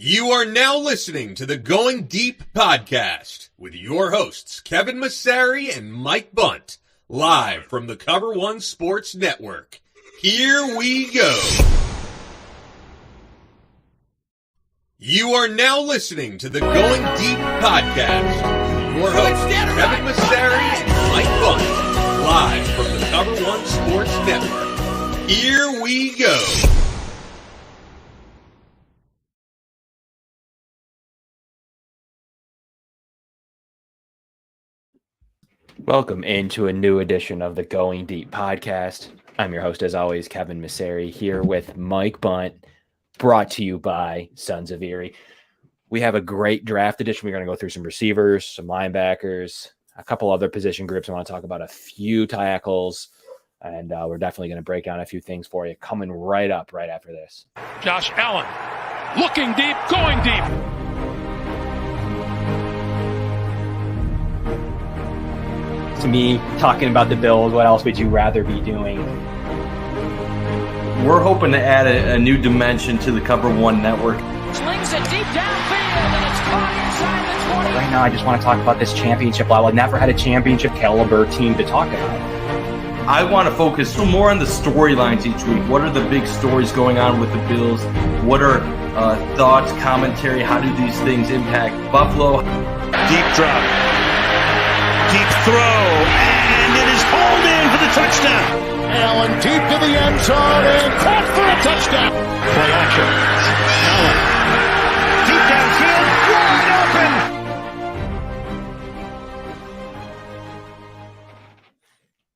You are now listening to the Going Deep podcast with your hosts, Kevin Massare and Mike Bundt, live from the Cover One Sports Network. Here we go. You are now listening to the Going Deep podcast with your hosts, Kevin Massare and Mike Bundt, live from the Cover One Sports Network. Here we go. Welcome into a new edition of the Going Deep podcast. I'm your host, as always, Kevin Massare, here with Mike Bundt, brought to you by Sons of Erie. We have a great draft edition. We're going to go through some receivers, some linebackers, a couple other position groups. I want to talk about a few tackles, and we're definitely going to break down a few things for you coming right up right after this. Josh Allen, looking deep, going deep. To me, talking about the Bills, what else would you rather be doing? We're hoping to add a new dimension to the Cover One network. Slings it deep downfield, and it's caught inside the 20. Right now, I just want to talk about this championship level. I've never had a championship caliber team to talk about. I want to focus more on the storylines each week. What are the big stories going on with the Bills? What are thoughts, commentary? How do these things impact Buffalo? Deep drop. Deep throw, and it is hauled in for the touchdown. Allen deep to the end zone and caught for a touchdown. Play action. Allen, deep downfield, wide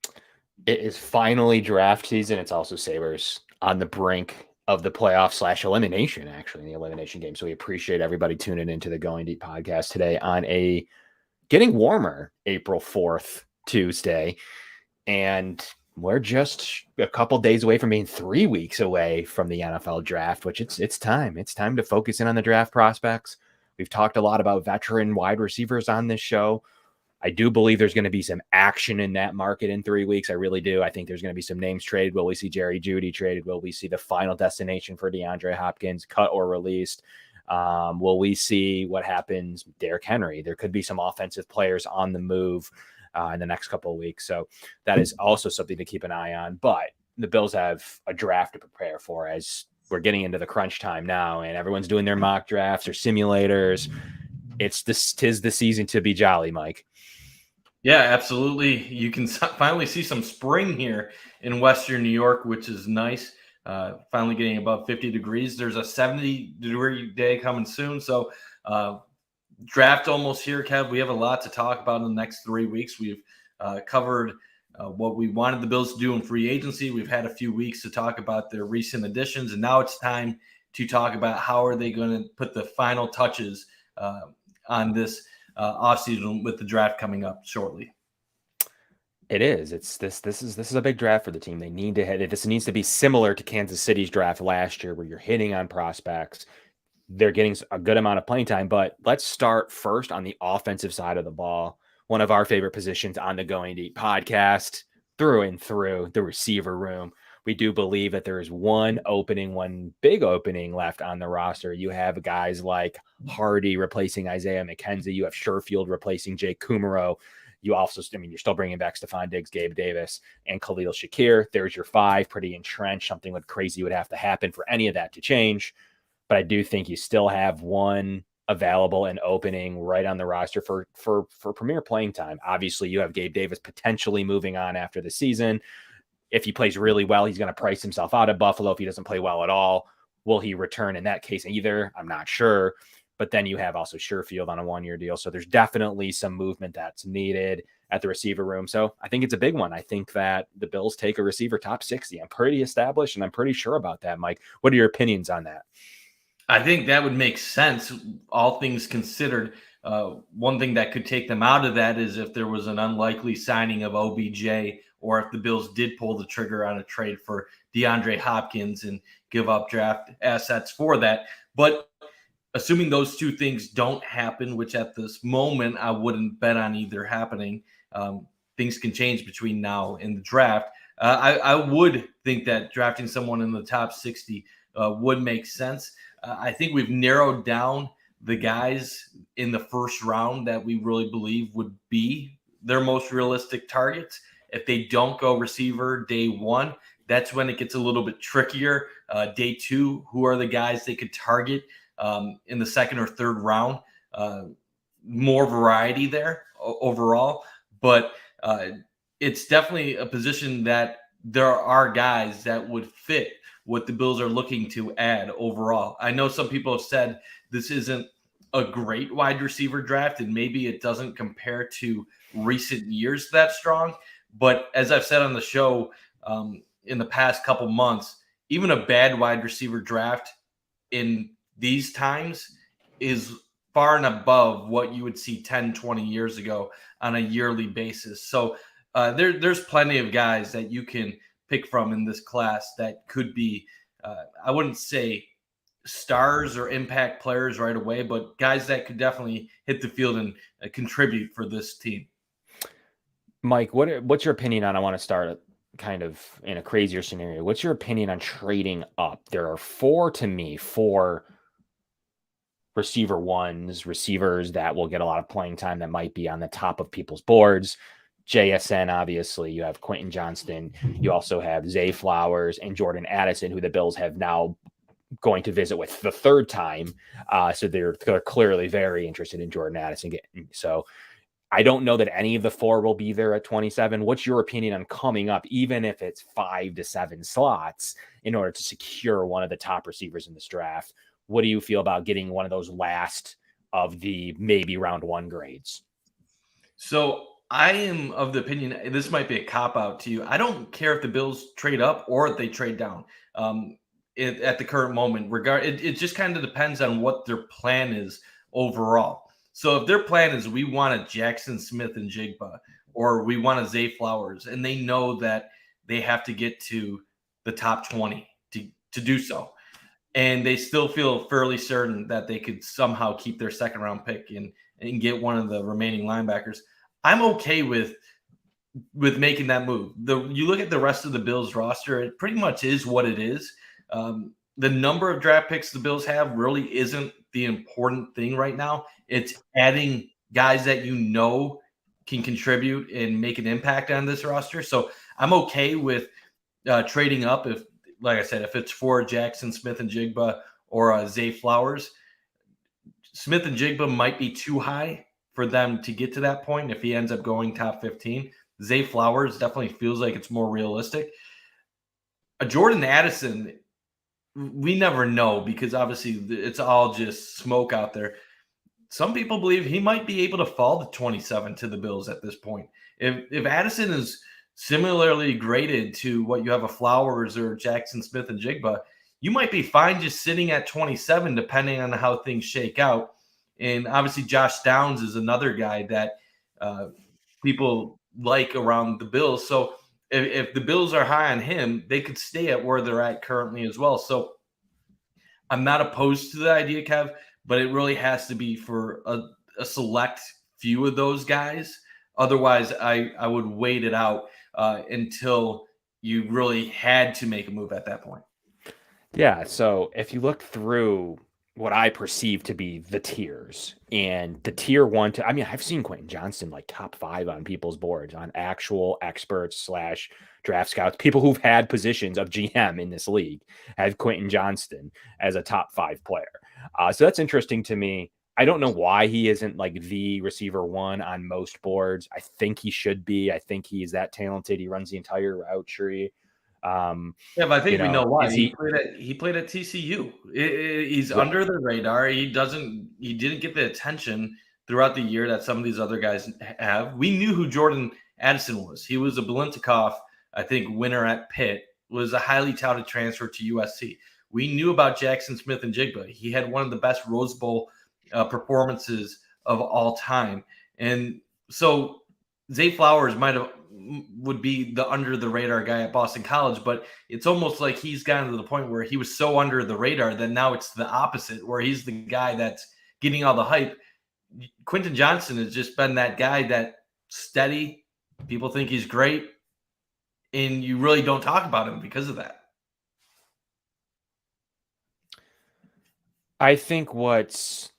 open. It is finally draft season. It's also Sabres on the brink of the playoff / elimination, actually, in the elimination game. So we appreciate everybody tuning into the Going Deep podcast today on a getting warmer April 4th, Tuesday. And we're just a couple days away from being 3 weeks away from the NFL draft, which it's time. It's time to focus in on the draft prospects. We've talked a lot about veteran wide receivers on this show. I do believe there's going to be some action in that market in 3 weeks. I really do. I think there's going to be some names traded. Will we see Jerry Jeudy traded? Will we see the final destination for DeAndre Hopkins cut or released? Will we see what happens with Derrick Henry? There could be some offensive players on the move in the next couple of weeks. So that is also something to keep an eye on. But the Bills have a draft to prepare for as we're getting into the crunch time now, and everyone's doing their mock drafts or simulators. Tis the season to be jolly, Mike. Yeah, absolutely. You can finally see some spring here in Western New York, which is nice. Finally getting above 50 degrees. There's a 70-degree day coming soon. So draft almost here, Kev. We have a lot to talk about in the next 3 weeks. We've covered what we wanted the Bills to do in free agency. We've had a few weeks to talk about their recent additions, and now it's time to talk about how are they going to put the final touches on this offseason with the draft coming up shortly. It is. This is a big draft for the team. They need to hit it. This needs to be similar to Kansas City's draft last year, where you're hitting on prospects. They're getting a good amount of playing time. But let's start first on the offensive side of the ball. One of our favorite positions on the Going Deep podcast, through and through, the receiver room. We do believe that there is one big opening left on the roster. You have guys like Hardy replacing Isaiah McKenzie. You have Sherfield replacing Jake Kumaro. You also, you're still bringing back Stephon Diggs, Gabe Davis, and Khalil Shakir. There's your five, pretty entrenched. Something crazy would have to happen for any of that to change. But I do think you still have one available and opening right on the roster for premier playing time. Obviously, you have Gabe Davis potentially moving on after the season. If he plays really well, he's going to price himself out of Buffalo. If he doesn't play well at all, will he return in that case either? I'm not sure. But then you have also Sherfield on a one-year deal. So there's definitely some movement that's needed at the receiver room. So I think it's a big one. I think that the Bills take a receiver top 60. I'm pretty established, and I'm pretty sure about that, Mike. What are your opinions on that? I think that would make sense, all things considered. One thing that could take them out of that is if there was an unlikely signing of OBJ, or if the Bills did pull the trigger on a trade for DeAndre Hopkins and give up draft assets for that. But assuming those two things don't happen, which at this moment I wouldn't bet on either happening, things can change between now and the draft. I would think that drafting someone in the top 60 would make sense. I think we've narrowed down the guys in the first round that we really believe would be their most realistic targets. If they don't go receiver day one, that's when it gets a little bit trickier. Day two, who are the guys they could target in the second or third round? More variety there overall, but it's definitely a position that there are guys that would fit what the Bills are looking to add overall. I know some people have said this isn't a great wide receiver draft, and maybe it doesn't compare to recent years that strong. But as I've said on the show in the past couple months, even a bad wide receiver draft in these times is far and above what you would see 10, 20 years ago on a yearly basis. So there's plenty of guys that you can pick from in this class that could be, I wouldn't say stars or impact players right away, but guys that could definitely hit the field and contribute for this team. Mike, what's your opinion on, I want to start kind of in a crazier scenario. What's your opinion on trading up? There are four receiver ones, receivers that will get a lot of playing time that might be on the top of people's boards. JSN, obviously, you have Quentin Johnston. You also have Zay Flowers and Jordan Addison, who the Bills have now going to visit with the third time. So they're clearly very interested in Jordan Addison. So I don't know that any of the four will be there at 27. What's your opinion on coming up, even if it's 5 to 7 slots, in order to secure one of the top receivers in this draft? What do you feel about getting one of those last of the maybe round one grades? So I am of the opinion, this might be a cop-out to you. I don't care if the Bills trade up or if they trade down at the current moment. It just kind of depends on what their plan is overall. So if their plan is we want a Jackson Smith-Njigba or we want a Zay Flowers, and they know that they have to get to the top 20 to do so, and they still feel fairly certain that they could somehow keep their second-round pick and get one of the remaining linebackers, I'm okay with making that move. You look at the rest of the Bills roster, it pretty much is what it is. The number of draft picks the Bills have really isn't the important thing right now. It's adding guys that you know can contribute and make an impact on this roster. So I'm okay with trading up if, like I said, if it's for Jackson Smith-Njigba or Zay Flowers. Smith-Njigba might be too high for them to get to that point if he ends up going top 15. Zay Flowers definitely feels like it's more realistic. A Jordan Addison, we never know because obviously it's all just smoke out there. Some people believe he might be able to fall to 27 to the Bills at this point. If Addison is similarly graded to what you have a Flowers or Jackson Smith-Njigba, you might be fine just sitting at 27 depending on how things shake out. And obviously Josh Downs is another guy that people like around the Bills. So if the Bills are high on him, they could stay at where they're at currently as well. So I'm not opposed to the idea, Kev, but it really has to be for a select few of those guys. Otherwise, I would wait it out until you really had to make a move at that point. Yeah, so if you look through what I perceive to be the tiers, and the tier 1 to, I mean, I've seen Quentin Johnston like top 5 on people's boards, on actual experts / draft scouts, people who've had positions of GM in this league have Quentin Johnston as a top 5 player. So that's interesting to me. I don't know why he isn't like the receiver 1 on most boards. I think he should be. I think he's that talented. He runs the entire route tree. Yeah, but I think we know why. He played at TCU. He's under the radar. He didn't get the attention throughout the year that some of these other guys have. We knew who Jordan Addison was. He was a Biletnikoff, I think, winner at Pitt, was a highly touted transfer to USC. We knew about Jackson Smith-Njigba. He had one of the best Rose Bowl performances of all time. And so Zay Flowers would be the under the radar guy at Boston College, but it's almost like he's gotten to the point where he was so under the radar that now it's the opposite, where he's the guy that's getting all the hype. Quentin Johnston has just been that guy that steady. People think he's great, and you really don't talk about him because of that. I think what's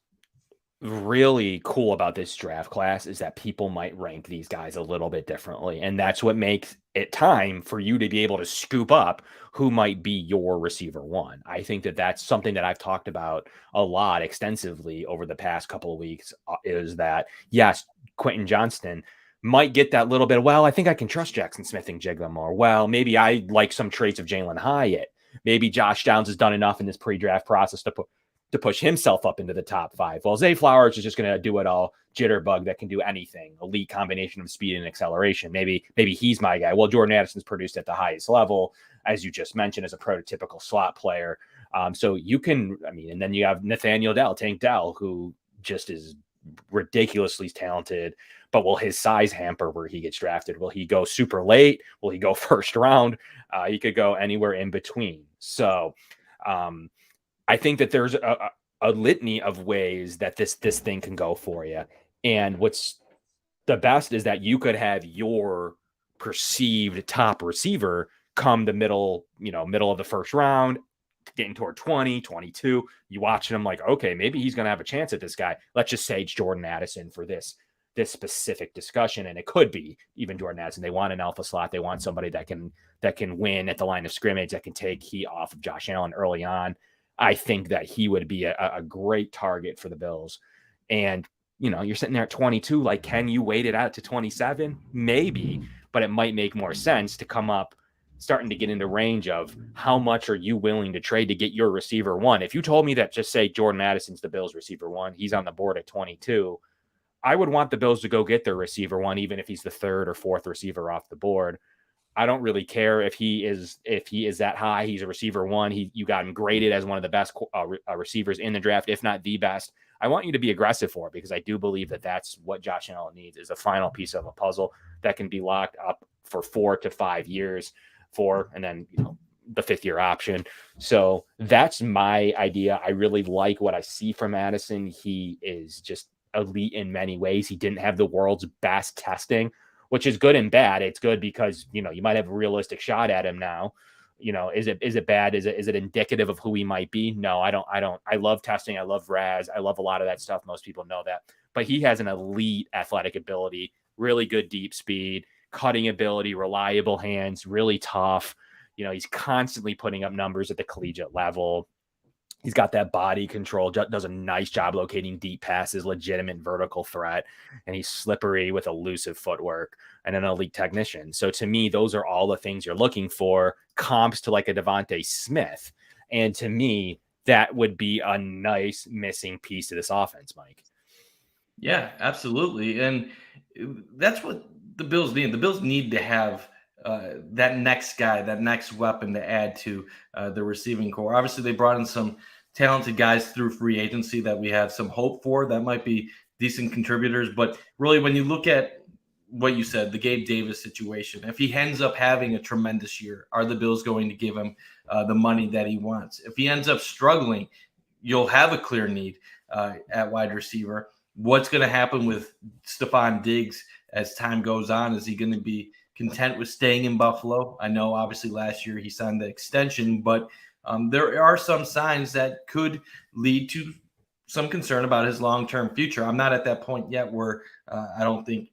really cool about this draft class is that people might rank these guys a little bit differently. And that's what makes it time for you to be able to scoop up who might be your receiver one. I think that that's something that I've talked about a lot extensively over the past couple of weeks is that, yes, Quentin Johnston might get that little bit. Well, I think I can trust Jackson Smith and Jigga more. Well, maybe I like some traits of Jalen Hyatt. Maybe Josh Downs has done enough in this pre-draft process to push himself up into the top 5. Well, Zay Flowers is just going to do it all, jitterbug that can do anything, elite combination of speed and acceleration. Maybe he's my guy. Well, Jordan Addison's produced at the highest level, as you just mentioned, as a prototypical slot player. So you can, and then you have Nathaniel Dell, Tank Dell, who just is ridiculously talented, but will his size hamper where he gets drafted? Will he go super late? Will he go first round? He could go anywhere in between. So, I think that there's a litany of ways that this thing can go for you. And what's the best is that you could have your perceived top receiver come the middle of the first round, getting toward 20, 22. You watching him like, okay, maybe he's going to have a chance at this guy. Let's just say it's Jordan Addison for this specific discussion. And it could be even Jordan Addison. They want an alpha slot. They want somebody that can win at the line of scrimmage, that can take heat off of Josh Allen early on. I think that he would be a great target for the Bills. And, you're sitting there at 22, like, can you wait it out to 27? Maybe, but it might make more sense to come up starting to get into range of how much are you willing to trade to get your receiver one. If you told me that, just say Jordan Addison's the Bills receiver one, he's on the board at 22, I would want the Bills to go get their receiver one, even if he's the third or fourth receiver off the board. I don't really care if he is that high. He's a receiver one. You got him graded as one of the best receivers in the draft, if not the best. I want you to be aggressive for it because I do believe that that's what Josh Allen needs, is a final piece of a puzzle that can be locked up for 4 to 5 years and then the 5th-year option. So that's my idea. I really like what I see from Addison. He is just elite in many ways. He didn't have the world's best testing, which is good and bad. It's good because, you might have a realistic shot at him now. Is it bad? Is it indicative of who he might be? No, I don't. I love testing. I love RAS. I love a lot of that stuff. Most people know that, but he has an elite athletic ability, really good deep speed, cutting ability, reliable hands, really tough. He's constantly putting up numbers at the collegiate level. He's got that body control, does a nice job locating deep passes, legitimate vertical threat, and he's slippery with elusive footwork and an elite technician. So to me, those are all the things you're looking for, comps to like a Devontae Smith. And to me, that would be a nice missing piece to this offense, Mike. Yeah, absolutely. And that's what the Bills need. The Bills need to have that next guy, that next weapon to add to the receiving core. Obviously, they brought in some talented guys through free agency that we have some hope for that might be decent contributors. But really, when you look at what you said, the Gabe Davis situation, if he ends up having a tremendous year, are the Bills going to give him the money that he wants? If he ends up struggling, you'll have a clear need at wide receiver. What's going to happen with Stephon Diggs as time goes on? Is he going to be content with staying in Buffalo? I know obviously last year he signed the extension, but there are some signs that could lead to some concern about his long-term future. I'm not at that point yet where I don't think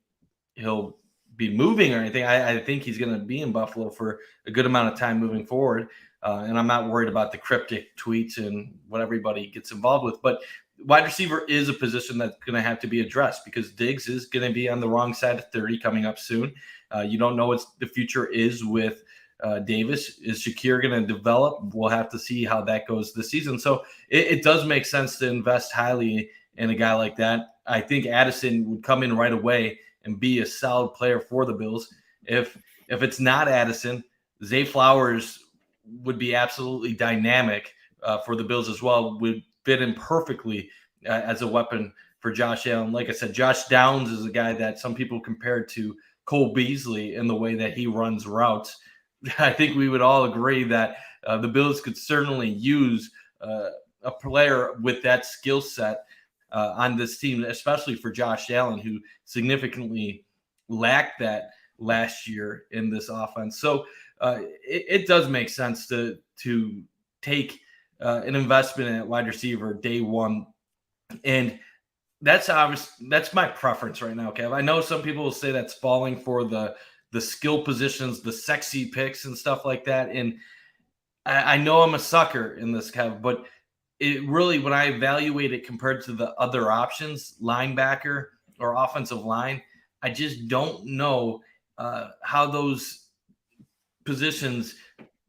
he'll be moving or anything. I think he's going to be in Buffalo for a good amount of time moving forward. And I'm not worried about the cryptic tweets and what everybody gets involved with. But wide receiver is a position that's going to have to be addressed because Diggs is going to be on the wrong side of 30 coming up soon. You don't know what the future is with Davis. Is Shakir going to develop? We'll have to see how that goes this season. So it does make sense to invest highly in a guy like that. I think Addison would come in right away and be a solid player for the Bills. If it's not Addison, Zay Flowers would be absolutely dynamic for the Bills as well, would fit in perfectly as a weapon for Josh Allen. Like I said, Josh Downs is a guy that some people compare to Cole Beasley in the way that he runs routes. I think we would all agree that the Bills could certainly use a player with that skill set on this team, especially for Josh Allen, who significantly lacked that last year in this offense. So it does make sense to take an investment at wide receiver day one. And that's obvious. That's my preference right now, Kev. I know some people will say that's falling for the skill positions, the sexy picks and stuff like that. And I know I'm a sucker in this, Kev, but it really, when I evaluate it compared to the other options, linebacker or offensive line, I just don't know how those positions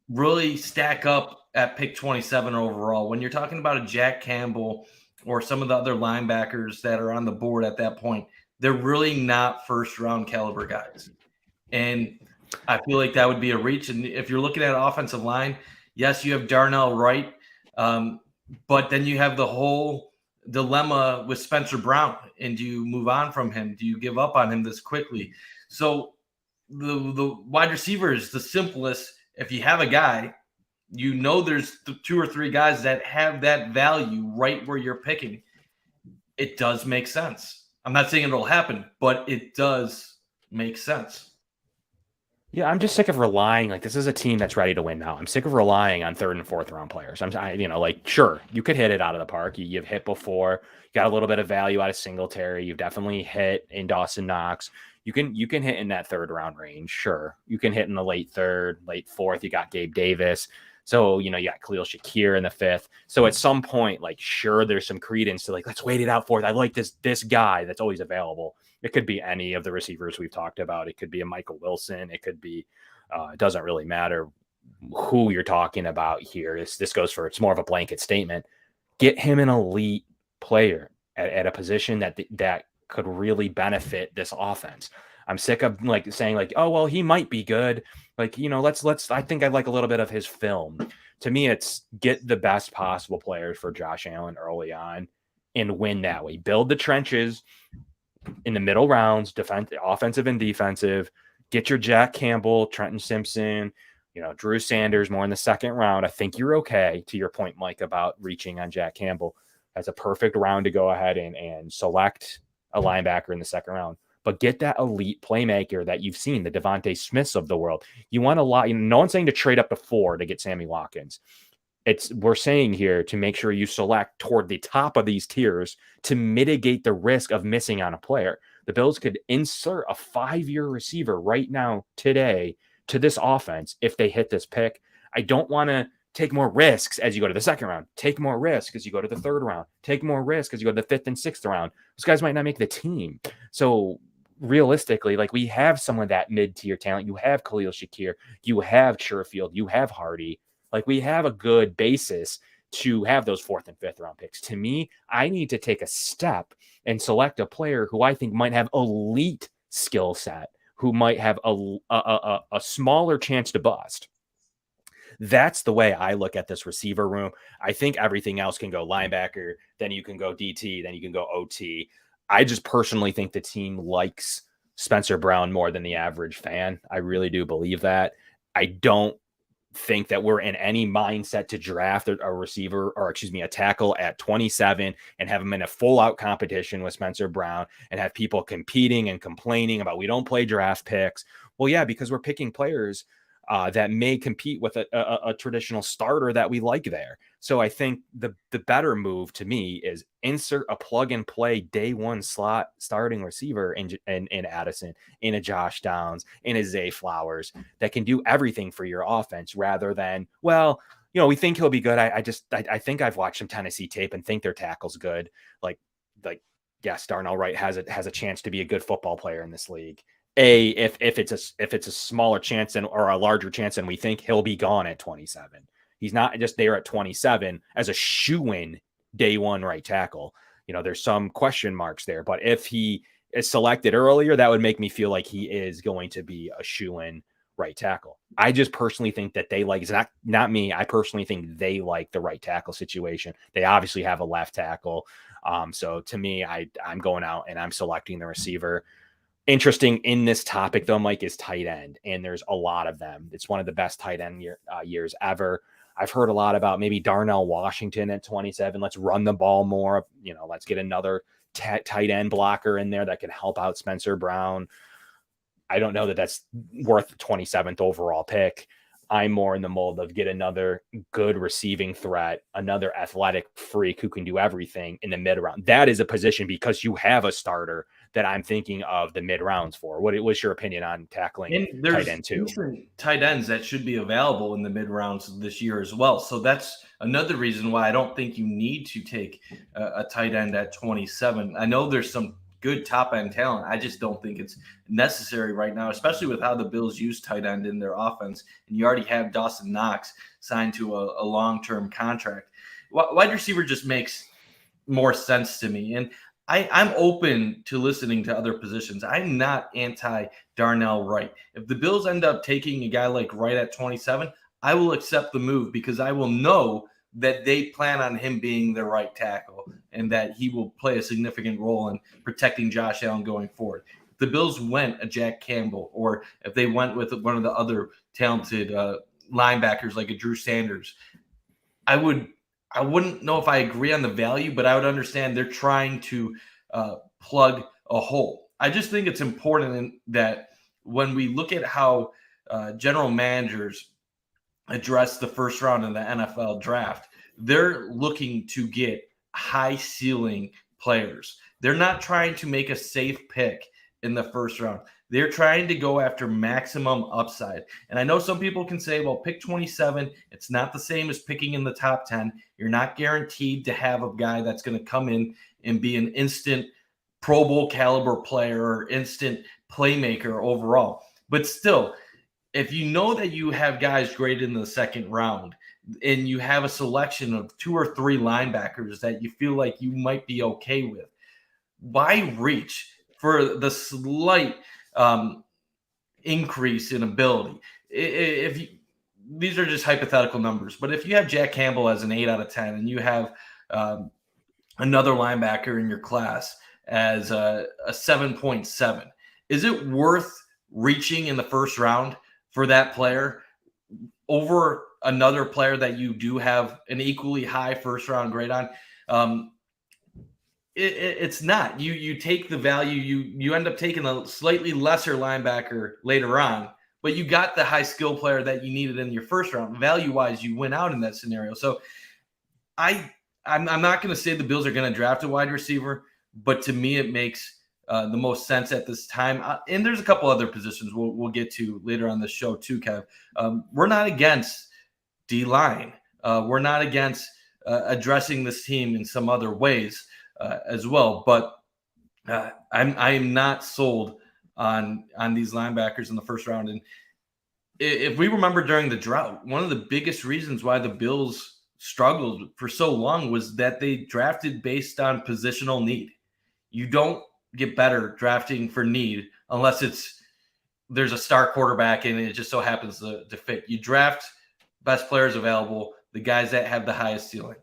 really stack up at pick 27 overall. When you're talking about a Jack Campbell or some of the other linebackers that are on the board at that point, they're really not first round caliber guys. And I feel like that would be a reach. And if you're looking at offensive line, yes, you have Darnell Wright, but then you have the whole dilemma with Spencer Brown. And do you move on from him? Do you give up on him this quickly? So the wide receiver is the simplest. If you have a guy, you know there's 2 or 3 guys that have that value right where you're picking. It does make sense. I'm not saying it'll happen, but it does make sense. Yeah, I'm just sick of relying. Like, this is a team that's ready to win now. I'm sick of relying on 3rd and 4th round players. Sure, you could hit it out of the park. You've hit before. You got a little bit of value out of Singletary. You've definitely hit in Dawson Knox. You can hit in that 3rd round range. Sure, you can hit in the late 3rd, late 4th. You got Gabe Davis. So, you got Khalil Shakir in the 5th. So at some point, sure, there's some credence to let's wait it out for it. I like this guy that's always available. It could be any of the receivers we've talked about. It could be a Michael Wilson. It could be, it doesn't really matter who you're talking about here. This goes for, it's more of a blanket statement. Get him an elite player at a position that could really benefit this offense. I'm sick of saying oh, well, he might be good. Let's, I think I'd like a little bit of his film. To me, it's get the best possible players for Josh Allen early on and win that way. Build the trenches in the middle rounds, offensive and defensive. Get your Jack Campbell, Trenton Simpson, Drew Sanders more in the 2nd round. I think you're okay, to your point, Mike, about reaching on Jack Campbell. That's a perfect round to go ahead and select a linebacker in the 2nd round. But get that elite playmaker that you've seen, the Devontae Smiths of the world. You want a lot. No one's saying to trade up to 4 to get Sammy Watkins. We're saying here to make sure you select toward the top of these tiers to mitigate the risk of missing on a player. The Bills could insert a 5-year receiver right now, today, to this offense if they hit this pick. I don't want to take more risks as you go to the 2nd round. Take more risk as you go to the 3rd round. Take more risk as you go to the 5th and 6th round. Those guys might not make the team. So realistically, we have some of that mid-tier talent. You have Khalil Shakir. You have Sherfield. You have Hardy. We have a good basis to have those 4th and 5th round picks. To me, I need to take a step and select a player who I think might have elite skill set, who might have a smaller chance to bust. That's the way I look at this receiver room. I think everything else can go linebacker, then you can go DT, then you can go OT. I just personally think the team likes Spencer Brown more than the average fan. I really do believe that. I don't think that we're in any mindset to draft a receiver a tackle at 27 and have him in a full out competition with Spencer Brown and have people competing and complaining about we don't play draft picks. Well, yeah, because we're picking players that may compete with a traditional starter that we like there. So I think the better move to me is insert a plug and play day 1 slot starting receiver in Addison, in a Josh Downs, in a Zay Flowers that can do everything for your offense rather than, well, we think he'll be good. I think I've watched some Tennessee tape and think their tackle's good. Yes, Darnell Wright has a chance to be a good football player in this league. If it's a smaller chance or a larger chance than we think, he'll be gone at 27. He's not just there at 27 as a shoo-in day 1 right tackle. There's some question marks there, but if he is selected earlier, that would make me feel like he is going to be a shoo-in right tackle. I just personally think that they like, it's not me. I personally think they like the right tackle situation. They obviously have a left tackle. So to me, I'm going out and I'm selecting the receiver. Interesting in this topic, though, Mike, is tight end, and there's a lot of them. It's one of the best tight end years ever. I've heard a lot about maybe Darnell Washington at 27. Let's run the ball more. Let's get another tight end blocker in there that can help out Spencer Brown. I don't know that that's worth the 27th overall pick. I'm more in the mold of get another good receiving threat, another athletic freak who can do everything in the mid round. That is a position because you have a starter that I'm thinking of the mid rounds for. What's your opinion on tackling And there's tight end too? decent tight ends that should be available in the mid rounds this year as well. So that's another reason why I don't think you need to take a tight end at 27. I know there's some good top end talent. I just don't think it's necessary right now, especially with how the Bills use tight end in their offense. And you already have Dawson Knox signed to a long-term contract. Wide receiver just makes more sense to me. And I'm open to listening to other positions. I'm not anti Darnell Wright. If the Bills end up taking a guy like Wright at 27, I will accept the move because I will know that they plan on him being the right tackle and that he will play a significant role in protecting Josh Allen going forward. If the Bills went a Jack Campbell, or if they went with one of the other talented linebackers like a Drew Sanders, I wouldn't know if I agree on the value, but I would understand they're trying to plug a hole. I just think it's important that when we look at how general managers address the first round in the NFL draft, they're looking to get high ceiling players. They're not trying to make a safe pick in the first round. They're trying to go after maximum upside. And I know some people can say, well, pick 27. It's not the same as picking in the top 10. You're not guaranteed to have a guy that's going to come in and be an instant Pro Bowl caliber player or instant playmaker overall. But still, if you know that you have guys graded in the second round and you have a selection of 2 or 3 linebackers that you feel like you might be okay with, why reach for the slight increase in ability? These are just hypothetical numbers, but if you have Jack Campbell as an 8 out of 10 and you have another linebacker in your class as a 7.7, is it worth reaching in the first round for that player over another player that you do have an equally high first round grade on? It's not. You take the value, you end up taking a slightly lesser linebacker later on, but you got the high skill player that you needed in your first round. Value wise, you win out in that scenario. So I'm not going to say the Bills are going to draft a wide receiver, but to me it makes the most sense at this time. And there's a couple other positions we'll get to later on the show too, Kev. We're not against D-line. We're not against addressing this team in some other ways as well. But I am not sold on these linebackers in the first round. And if we remember during the drought, one of the biggest reasons why the Bills struggled for so long was that they drafted based on positional need. You don't get better drafting for need unless there's a star quarterback and it just so happens to fit. You draft best players available, the guys that have the highest ceiling.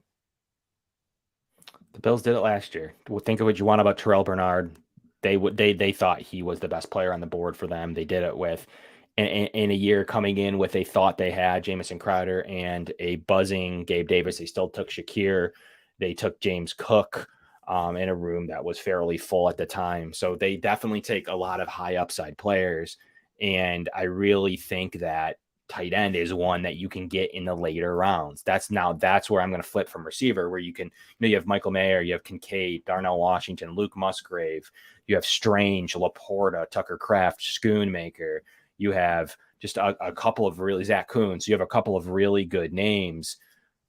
The Bills did it last year. Think of what you want about Terrell Bernard. They thought he was the best player on the board for them. They did it with in a year coming in with they thought they had Jamison Crowder and a buzzing Gabe Davis. They still took Shakir. They took James Cook in a room that was fairly full at the time. So they definitely take a lot of high upside players. And I really think that tight end is one that you can get in the later rounds. That's where I'm going to flip from receiver, where you can, you have Michael Mayer, you have Kincaid, Darnell Washington, Luke Musgrave, you have Strange, Laporta, Tucker Kraft, Schoonmaker. You have just a couple of really Zach Kuhn. So you have a couple of really good names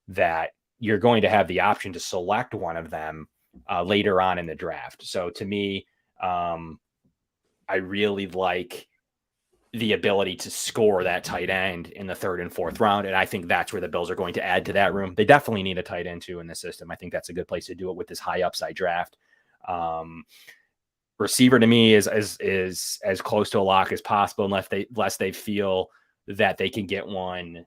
that you're going to have the option to select one of them later on in the draft. So to me, I really like the ability to score that tight end in the 3rd and 4th round. And I think that's where the Bills are going to add to that room. They definitely need a tight end too in the system. I think that's a good place to do it with this high upside draft. Receiver to me is as close to a lock as possible, unless they feel that they can get one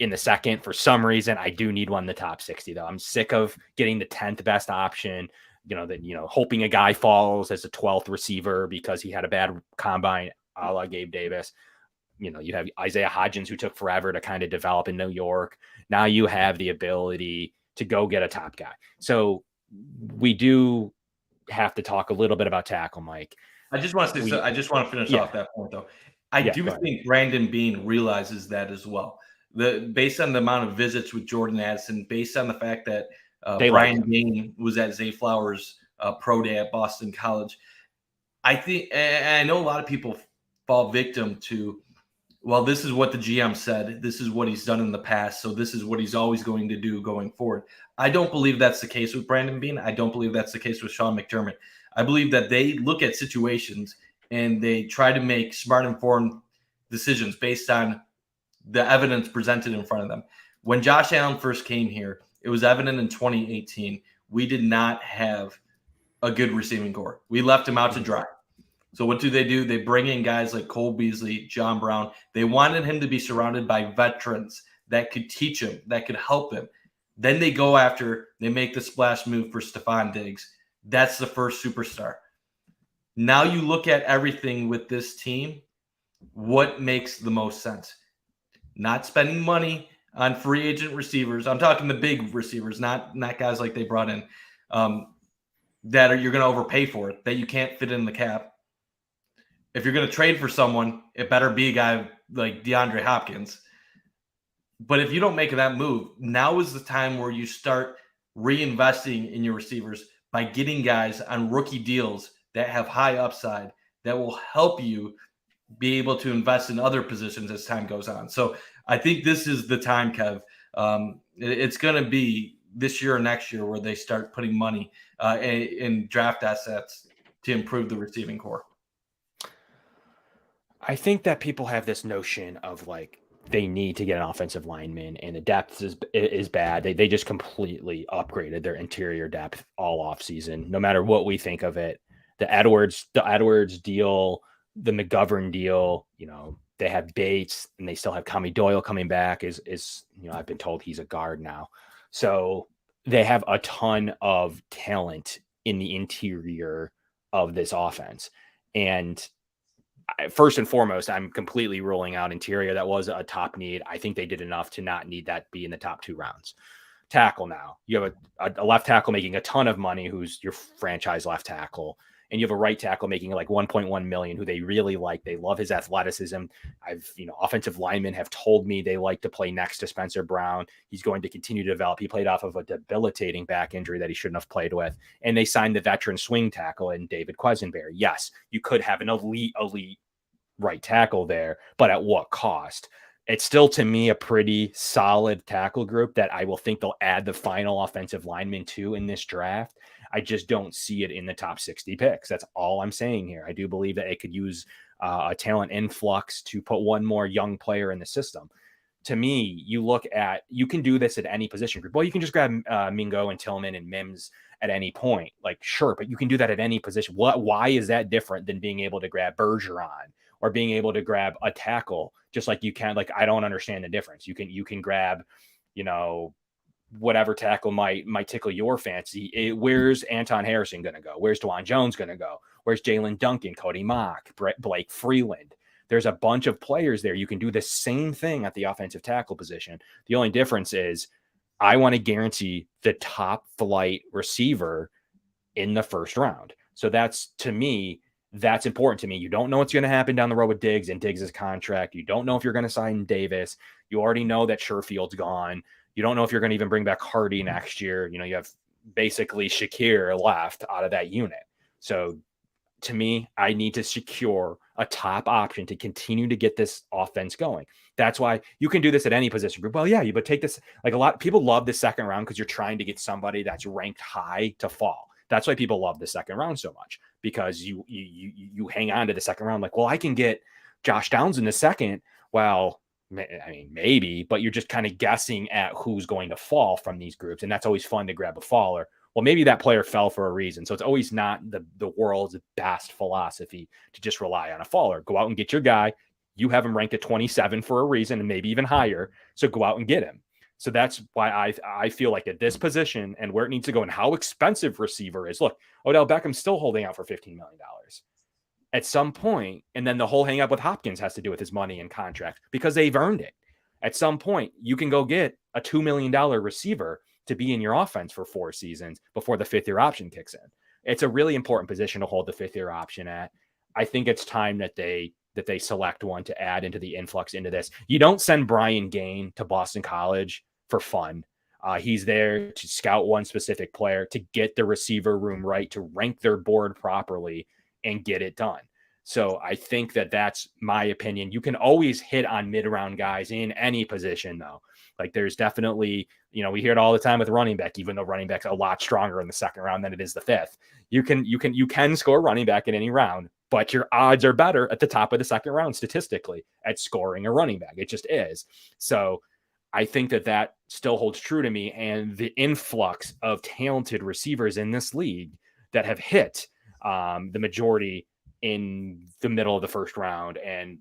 in the 2nd. For some reason, I do need one in the top 60 though. I'm sick of getting the 10th best option, hoping a guy falls as a 12th receiver because he had a bad combine, a la Gabe Davis. You have Isaiah Hodgins, who took forever to kind of develop in New York. Now you have the ability to go get a top guy. So we do have to talk a little bit about tackle, Mike. I just want to finish off that point though. I do think Brandon Beane realizes that as well. Based on the amount of visits with Jordan Addison, based on the fact that Brian Beane was at Zay Flowers' pro day at Boston College, I think, and I know a lot of people fall victim to, well, this is what the GM said. This is what he's done in the past. So this is what he's always going to do going forward. I don't believe that's the case with Brandon Beane. I don't believe that's the case with Sean McDermott. I believe that they look at situations and they try to make smart, informed decisions based on the evidence presented in front of them. When Josh Allen first came here, it was evident in 2018, we did not have a good receiving core. We left him out to dry. So what do? They bring in guys like Cole Beasley, John Brown. They wanted him to be surrounded by veterans that could teach him, that could help him. Then they make the splash move for Stephon Diggs. That's the first superstar. Now you look at everything with this team, what makes the most sense? Not spending money on free agent receivers. I'm talking the big receivers, not guys like they brought in you're going to overpay for it, that you can't fit in the cap. If you're going to trade for someone, it better be a guy like DeAndre Hopkins. But if you don't make that move, now is the time where you start reinvesting in your receivers by getting guys on rookie deals that have high upside that will help you be able to invest in other positions as time goes on. So I think this is the time, Kev. It's going to be this year or next year where they start putting money in draft assets to improve the receiving core. I think that people have this notion of like they need to get an offensive lineman and the depth is bad. They just completely upgraded their interior depth all off season, no matter what we think of it. The Edwards deal, the McGovern deal, they have Bates and they still have Tommy Doyle coming back is I've been told he's a guard now. So they have a ton of talent in the interior of this offense. And first and foremost, I'm completely ruling out interior. That was a top need. I think they did enough to not need that be in the top 2 rounds. Tackle now. You have a left tackle making a ton of money who's your franchise left tackle. And you have a right tackle making like 1.1 million who they really like. They love his athleticism. Offensive linemen have told me they like to play next to Spencer Brown. He's going to continue to develop. He played off of a debilitating back injury that he shouldn't have played with. And they signed the veteran swing tackle in David Quesenberry. Yes, you could have an elite right tackle there, but at what cost? It's still, to me, a pretty solid tackle group that I will think they'll add the final offensive lineman to in this draft. I just don't see it in the top 60 picks. That's all I'm saying here. I do believe that it could use a talent influx to put one more young player in the system. To me, you can do this at any position group. Well, you can just grab Mingo and Tillman and Mims at any point. Like, sure, but you can do that at any position. Why is that different than being able to grab Bergeron or being able to grab a tackle just like you can? Like, I don't understand the difference. You can grab, whatever tackle might tickle your fancy. Where's Anton Harrison going to go? Where's DeJuan Jones going to go? Where's Jalen Duncan, Cody Mock, Blake Freeland? There's a bunch of players there. You can do the same thing at the offensive tackle position. The only difference is I want to guarantee the top flight receiver in the first round. So that's important to me. You don't know what's going to happen down the road with Diggs and Diggs' contract. You don't know if you're going to sign Davis. You already know that Sherfield's gone. You don't know if you're going to even bring back Hardy next year. You have basically Shakir left out of that unit. So to me, I need to secure a top option to continue to get this offense going. That's why you can do this at any position group. Well, yeah, but take this. Like, a lot of people love the second round because you're trying to get somebody that's ranked high to fall. That's why people love the second round so much, because you hang on to the second round. Like, well, I can get Josh Downs in the second. Well, I mean, maybe, but you're just kind of guessing at who's going to fall from these groups. And that's always fun to grab a faller. Well, maybe that player fell for a reason. So it's always not the world's best philosophy to just rely on a faller. Go out and get your guy. You have him ranked at 27 for a reason and maybe even higher. So go out and get him. So that's why I feel like at this position and where it needs to go and how expensive receiver is. Look, Odell Beckham's still holding out for $15 million. At some point, and then the whole hang up with Hopkins has to do with his money and contract because they've earned it. At some point, you can go get a $2 million receiver to be in your offense for 4 seasons before the 5th-year option kicks in. It's a really important position to hold the 5th-year option at. I think it's time that they that they select one to add into the influx into this. You don't send Brian Gaine to Boston College for fun. He's there to scout one specific player, to get the receiver room right, to rank their board properly and get it done. So I think that that's my opinion. You can always hit on mid-round guys in any position, though. Like there's definitely, we hear it all the time with running back, even though running back's a lot stronger in the second round than it is the fifth. You can score running back in any round, but your odds are better at the top of the second round statistically at scoring a running back. It just is. So I think that still holds true to me. And the influx of talented receivers in this league that have hit the majority in the middle of the first round and,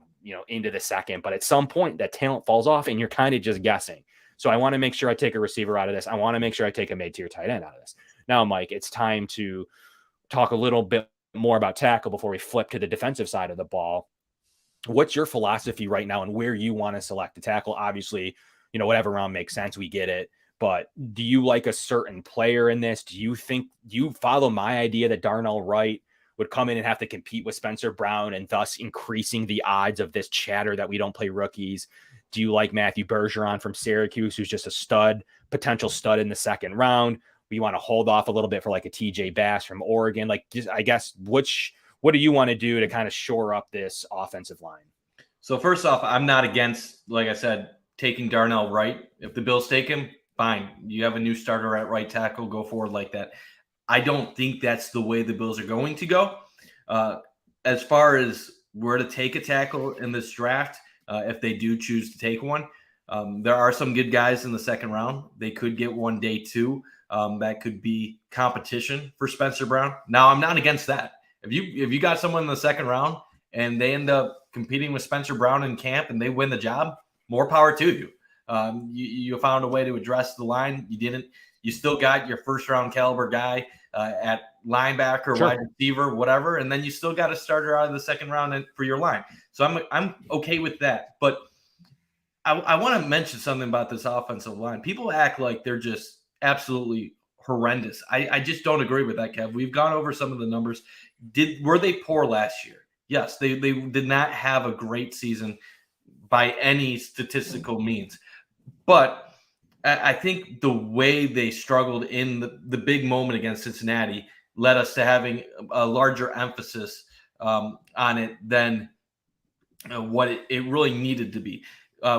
into the second, but at some point that talent falls off and you're kind of just guessing. So I want to make sure I take a receiver out of this. I want to make sure I take a mid-tier tight end out of this. Now, Mike, it's time to talk a little bit more about tackle before we flip to the defensive side of the ball. What's your philosophy right now and where you want to select the tackle? Obviously, whatever round makes sense, we get it. But do you like a certain player in this? Do you follow my idea that Darnell Wright would come in and have to compete with Spencer Brown and thus increasing the odds of this chatter that we don't play rookies? Do you like Matthew Bergeron from Syracuse, who's just a potential stud in the second round? We want to hold off a little bit for like a TJ Bass from Oregon. Like, I guess, what do you want to do to kind of shore up this offensive line? So first off, I'm not against, like I said, taking Darnell Wright. If the Bills take him, fine. You have a new starter at right tackle, go forward like that. I don't think that's the way the Bills are going to go. As far as where to take a tackle in this draft, if they do choose to take one, there are some good guys in the second round. They could get one day two. That could be competition for Spencer Brown. Now, I'm not against that. If you got someone in the second round and they end up competing with Spencer Brown in camp and they win the job, more power to you. You found a way to address the line. You didn't. You still got your first round caliber guy at linebacker, sure, wide receiver, whatever, and then you still got a starter out of the second round for your line. So I'm okay with that. But I want to mention something about this offensive line. People act like they're just absolutely horrendous. I just don't agree with that, Kev. We've gone over some of the numbers. Were they poor last year? Yes, they did not have a great season by any statistical means. But I think the way they struggled in the big moment against Cincinnati led us to having a larger emphasis on it than what it really needed to be.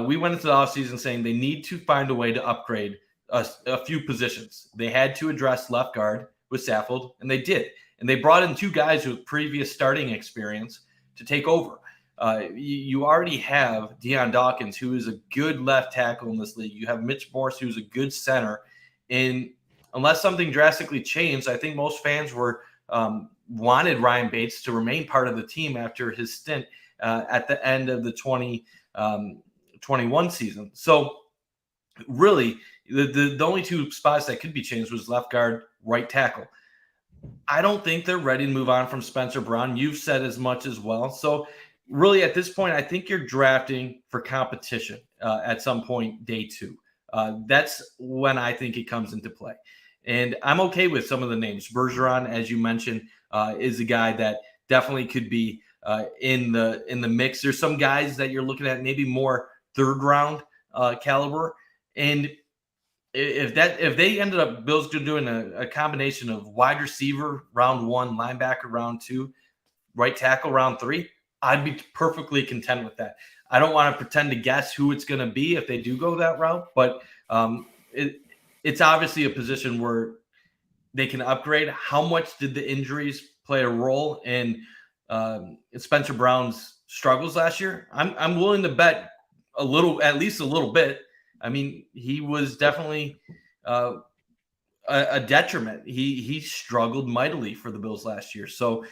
We went into the offseason saying they need to find a way to upgrade a few positions. They had to address left guard with Saffold, and they did. And they brought in two guys with previous starting experience to take over. You already have Deion Dawkins, who is a good left tackle in this league. You have Mitch Morse, who's a good center. And unless something drastically changed, I think most fans wanted Ryan Bates to remain part of the team after his stint at the end of the 2021 season. So really, the only two spots that could be changed was left guard, right tackle. I don't think they're ready to move on from Spencer Brown. You've said as much as well. So really, at this point, I think you're drafting for competition at some point, day two. That's when I think it comes into play. And I'm okay with some of the names. Bergeron, as you mentioned, is a guy that definitely could be in the mix. There's some guys that you're looking at maybe more third round caliber. And if they ended up Bills doing a combination of wide receiver round one, linebacker round two, right tackle round three, I'd be perfectly content with that. I don't want to pretend to guess who it's going to be if they do go that route, but it's obviously a position where they can upgrade. How much did the injuries play a role in Spencer Brown's struggles last year? I'm willing to bet at least a little bit. I mean, he was definitely a detriment. He struggled mightily for the Bills last year. So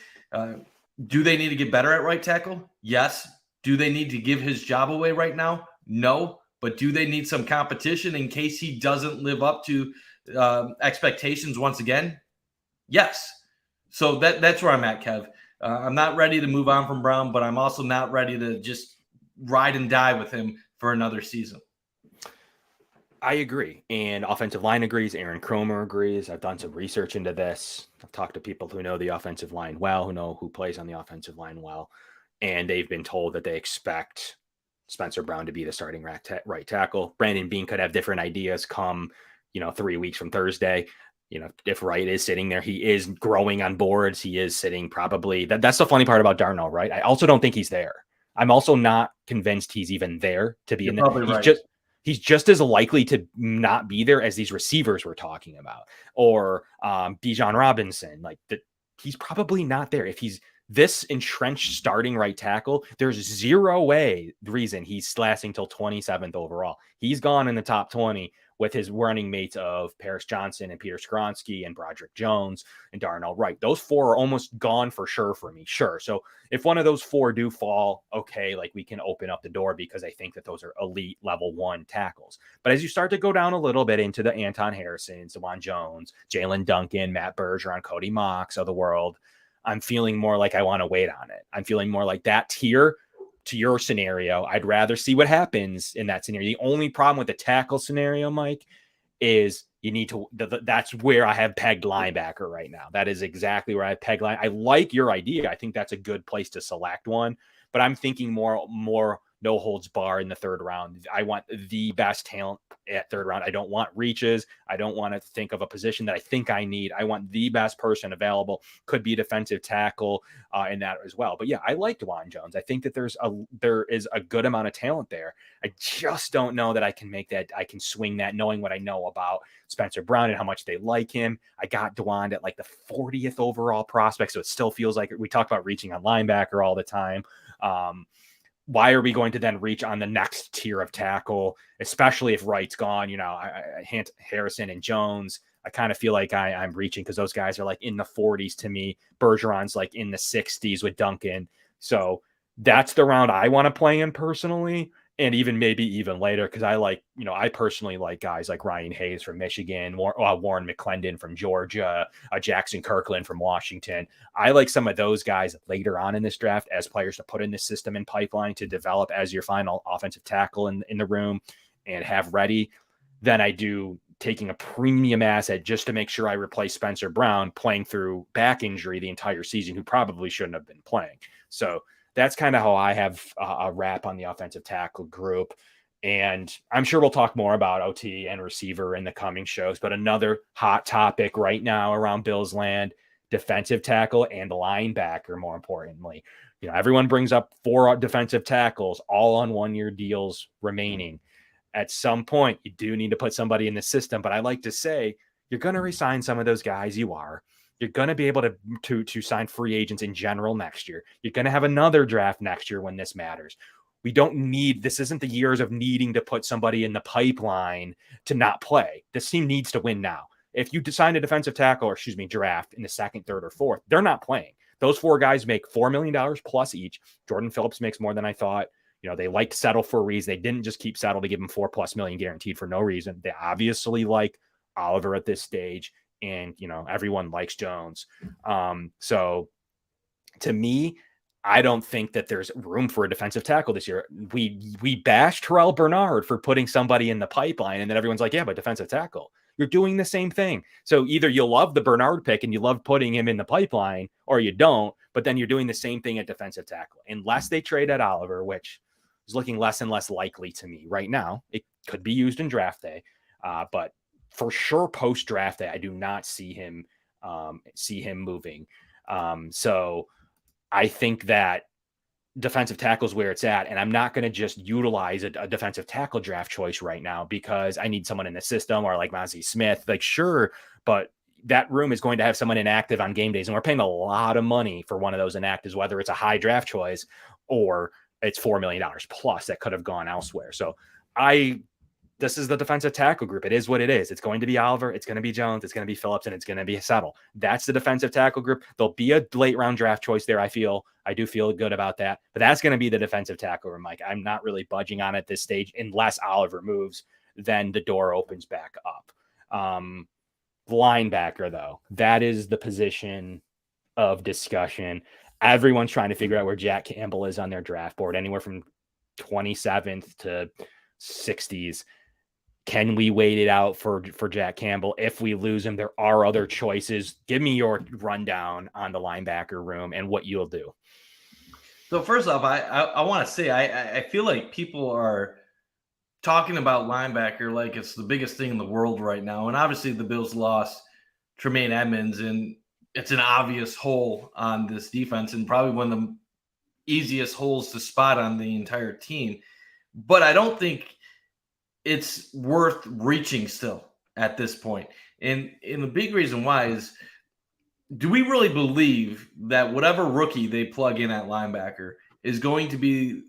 do they need to get better at right tackle? Yes. Do they need to give his job away right now? No. But do they need some competition in case he doesn't live up to expectations once again? Yes. So that's where I'm at, Kev. I'm not ready to move on from Brown, but I'm also not ready to just ride and die with him for another season. I agree. And offensive line agrees. Aaron Cromer agrees. I've done some research into this. I've talked to people who know the offensive line well, who know who plays on the offensive line well. and they've been told that they expect Spencer Brown to be the starting right tackle. Brandon Beane could have different ideas come, 3 weeks from Thursday. If Wright is sitting there, he is growing on boards. He is sitting probably. That's the funny part about Darnell, right? I also don't think he's there. I'm also not convinced he's even there to be in there. He's just as likely to not be there as these receivers we're talking about, or Bijan Robinson. He's probably not there. If he's this entrenched starting right tackle, there's zero reason he's lasting till 27th overall. He's gone in the top 20 with his running mates of Paris Johnson and Peter Skronsky and Broderick Jones and Darnell Wright. Those four are almost gone for sure for me. Sure. So if one of those four do fall, okay, we can open up the door because I think that those are elite level 1 tackles. But as you start to go down a little bit into the Anton Harrisons, Dewan Jones, Jalen Duncan, Matt Bergeron, Cody Mox of the world, I'm feeling more like I want to wait on it. I'm feeling more like that tier to your scenario. I'd rather see what happens in that scenario. The only problem with the tackle scenario, Mike, is you need to, that's where I have pegged linebacker right now. That is exactly where I have pegged line. I like your idea. I think that's a good place to select one, but I'm thinking more no holds bar in the third round. I want the best talent at third round. I don't want reaches. I don't want to think of a position that I think I need. I want the best person available. Could be defensive tackle in that as well. But yeah, I like Dewan Jones. I think that there is a good amount of talent there. I just don't know that I can make that. I can swing that knowing what I know about Spencer Brown and how much they like him. I got Dewan at the 40th overall prospect. So it still feels like we talk about reaching on linebacker all the time. Why are we going to then reach on the next tier of tackle, especially if Wright's gone? Harrison and Jones, I kind of feel like I'm reaching because those guys are in the 40s to me. Bergeron's in the 60s with Duncan. So that's the round I want to play in personally. And maybe even later, because I personally like guys like Ryan Hayes from Michigan, Warren McClendon from Georgia, Jackson Kirkland from Washington. I like some of those guys later on in this draft as players to put in the system and pipeline to develop as your final offensive tackle in the room and have ready than I do taking a premium asset just to make sure I replace Spencer Brown playing through back injury the entire season, who probably shouldn't have been playing. So that's kind of how I have a wrap on the offensive tackle group. And I'm sure we'll talk more about OT and receiver in the coming shows, but another hot topic right now around Bills land, defensive tackle and linebacker, more importantly. Everyone brings up 4 defensive tackles, all on 1-year deals remaining. At some point, you do need to put somebody in the system, but I like to say you're going to resign some of those guys. You're going to be able to sign free agents in general next year. You're going to have another draft next year when this matters. This isn't the years of needing to put somebody in the pipeline to not play. This team needs to win now. If you sign a defensive tackle draft in the 2nd, 3rd, or 4th, they're not playing. Those 4 guys make $4 million plus each. Jordan Phillips makes more than I thought. They like to settle for a reason. They didn't just keep settle to give him $4+ million guaranteed for no reason. They obviously like Oliver at this stage. And, everyone likes Jones. So to me, I don't think that there's room for a defensive tackle this year. We bashed Terrell Bernard for putting somebody in the pipeline. And then everyone's like, yeah, but defensive tackle, you're doing the same thing. So either you love the Bernard pick and you love putting him in the pipeline, or you don't, but then you're doing the same thing at defensive tackle. Unless they trade at Oliver, which is looking less and less likely to me right now. It could be used in draft day, but for sure, post draft day, I do not see him moving. So I think that defensive tackle is where it's at, and I'm not going to just utilize a defensive tackle draft choice right now because I need someone in the system or like Mazi Smith. Sure, but that room is going to have someone inactive on game days, and we're paying a lot of money for one of those inactives, whether it's a high draft choice or it's $4 million plus that could have gone elsewhere. So this is the defensive tackle group. It is what it is. It's going to be Oliver. It's going to be Jones. It's going to be Phillips, and it's going to be Settle. That's the defensive tackle group. There'll be a late round draft choice there. I do feel good about that, but that's going to be the defensive tackle room, Mike. I'm not really budging on at this stage unless Oliver moves, then the door opens back up. Linebacker though, that is the position of discussion. Everyone's trying to figure out where Jack Campbell is on their draft board, anywhere from 27th to 60s. Can we wait it out for Jack Campbell? If we lose him, there are other choices. Give me your rundown on the linebacker room and what you'll do. So first off, I want to say I feel like people are talking about linebacker like it's the biggest thing in the world right now. And obviously the Bills lost Tremaine Edmonds, and it's an obvious hole on this defense and probably one of the easiest holes to spot on the entire team. But I don't think it's worth reaching still at this point. And the big reason why is, do we really believe that whatever rookie they plug in at linebacker is going to be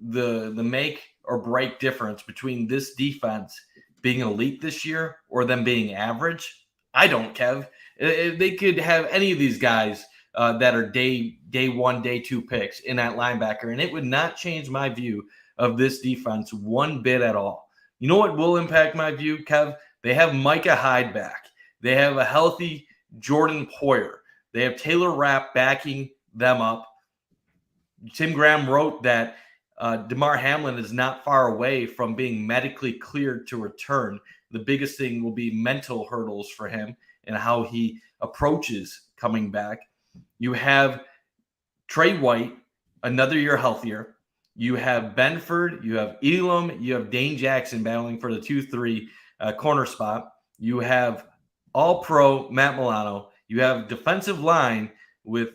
the make or break difference between this defense being elite this year or them being average? I don't, Kev. They could have any of these guys that are day one, day two picks in that linebacker, and it would not change my view of this defense one bit at all. You know what will impact my view, Kev? They have Micah Hyde back. They have a healthy Jordan Poyer. They have Taylor Rapp backing them up. Tim Graham wrote that DeMar Hamlin is not far away from being medically cleared to return. The biggest thing will be mental hurdles for him and how he approaches coming back. You have Trey White, another year healthier. You have Benford, you have Elam, you have Dane Jackson battling for the 2-3 corner spot. You have all-pro Matt Milano. You have defensive line with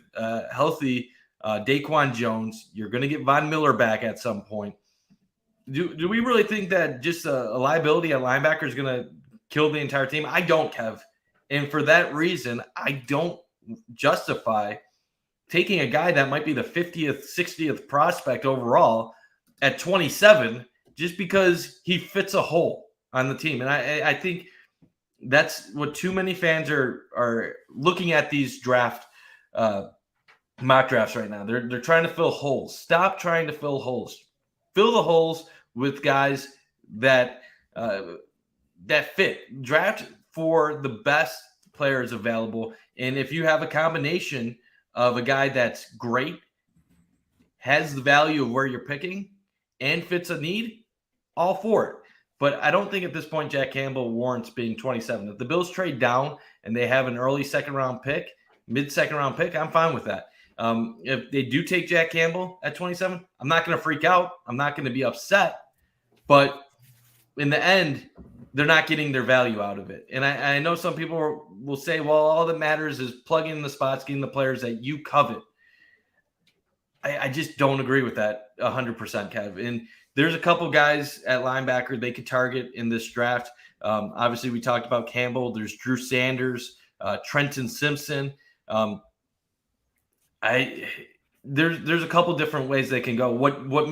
healthy Daquan Jones. You're going to get Von Miller back at some point. Do we really think that just a liability at linebacker is going to kill the entire team? I don't, Kev. And for that reason, I don't justify taking a guy that might be the 50th, 60th prospect overall at 27 just because he fits a hole on the team. And I think that's what too many fans are looking at these draft mock drafts right now. They're trying to fill holes. Stop trying to fill holes. Fill the holes with guys that fit. Draft for the best players available. And if you have a combination of a guy that's great, has the value of where you're picking, and fits a need, all for it. But I don't think at this point Jack Campbell warrants being 27. If the Bills trade down and they have an early second-round pick, mid-second-round pick, I'm fine with that. If they do take Jack Campbell at 27, I'm not going to freak out. I'm not going to be upset. But in the end, they're not getting their value out of it. And I know some people will say, well, all that matters is plugging in the spots, getting the players that you covet. I just don't agree with that 100%, Kev. And there's a couple guys at linebacker they could target in this draft. Obviously, we talked about Campbell. There's Drew Sanders, Trenton Simpson. There's a couple different ways they can go. What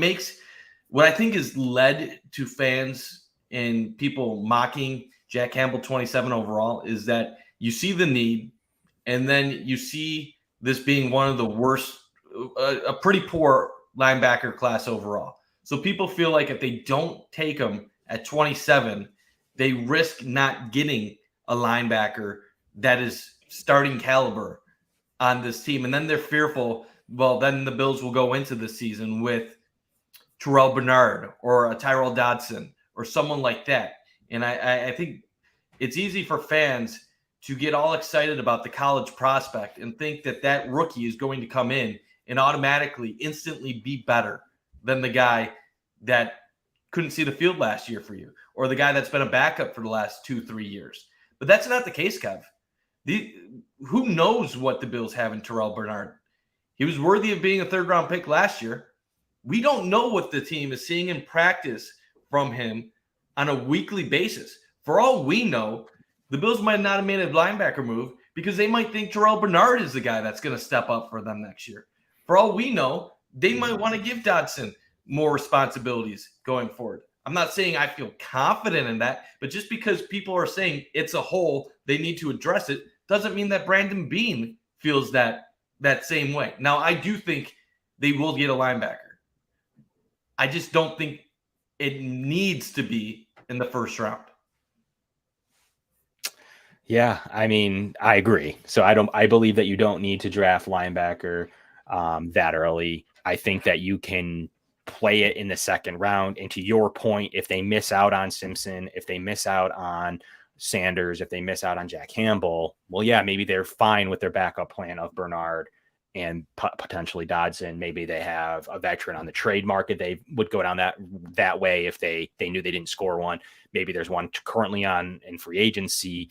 I think has led to fans and people mocking Jack Campbell 27 overall is that you see the need, and then you see this being one of the worst, a pretty poor linebacker class overall. So people feel like if they don't take him at 27, they risk not getting a linebacker that is starting caliber on this team. And then they're fearful, well, then the Bills will go into the season with Terrell Bernard or a Tyrell Dodson or someone like that. And I think it's easy for fans to get all excited about the college prospect and think that that rookie is going to come in and automatically, instantly be better than the guy that couldn't see the field last year for you, or the guy that's been a backup for the last 2-3 years. But that's not the case, Kev. Who knows what the Bills have in Terrell Bernard? He was worthy of being a third-round pick last year. We don't know what the team is seeing in practice from him on a weekly basis. For all we know, the Bills might not have made a linebacker move because they might think Terrell Bernard is the guy that's going to step up for them next year. For all we know, they might want to give Dodson more responsibilities going forward. I'm not saying I feel confident in that, but just because people are saying it's a hole, they need to address it, doesn't mean that Brandon Beane feels that same way. Now, I do think they will get a linebacker. I just don't think it needs to be in the first round. Yeah, I mean, I agree. So I believe that you don't need to draft linebacker that early. I think that you can play it in the second round. And to your point, if they miss out on Simpson, if they miss out on Sanders, if they miss out on Jack Campbell, well, yeah, maybe they're fine with their backup plan of Bernard and potentially Dodson. Maybe they have a veteran on the trade market. They would go down that way if they knew they didn't score one. Maybe there's one currently on in free agency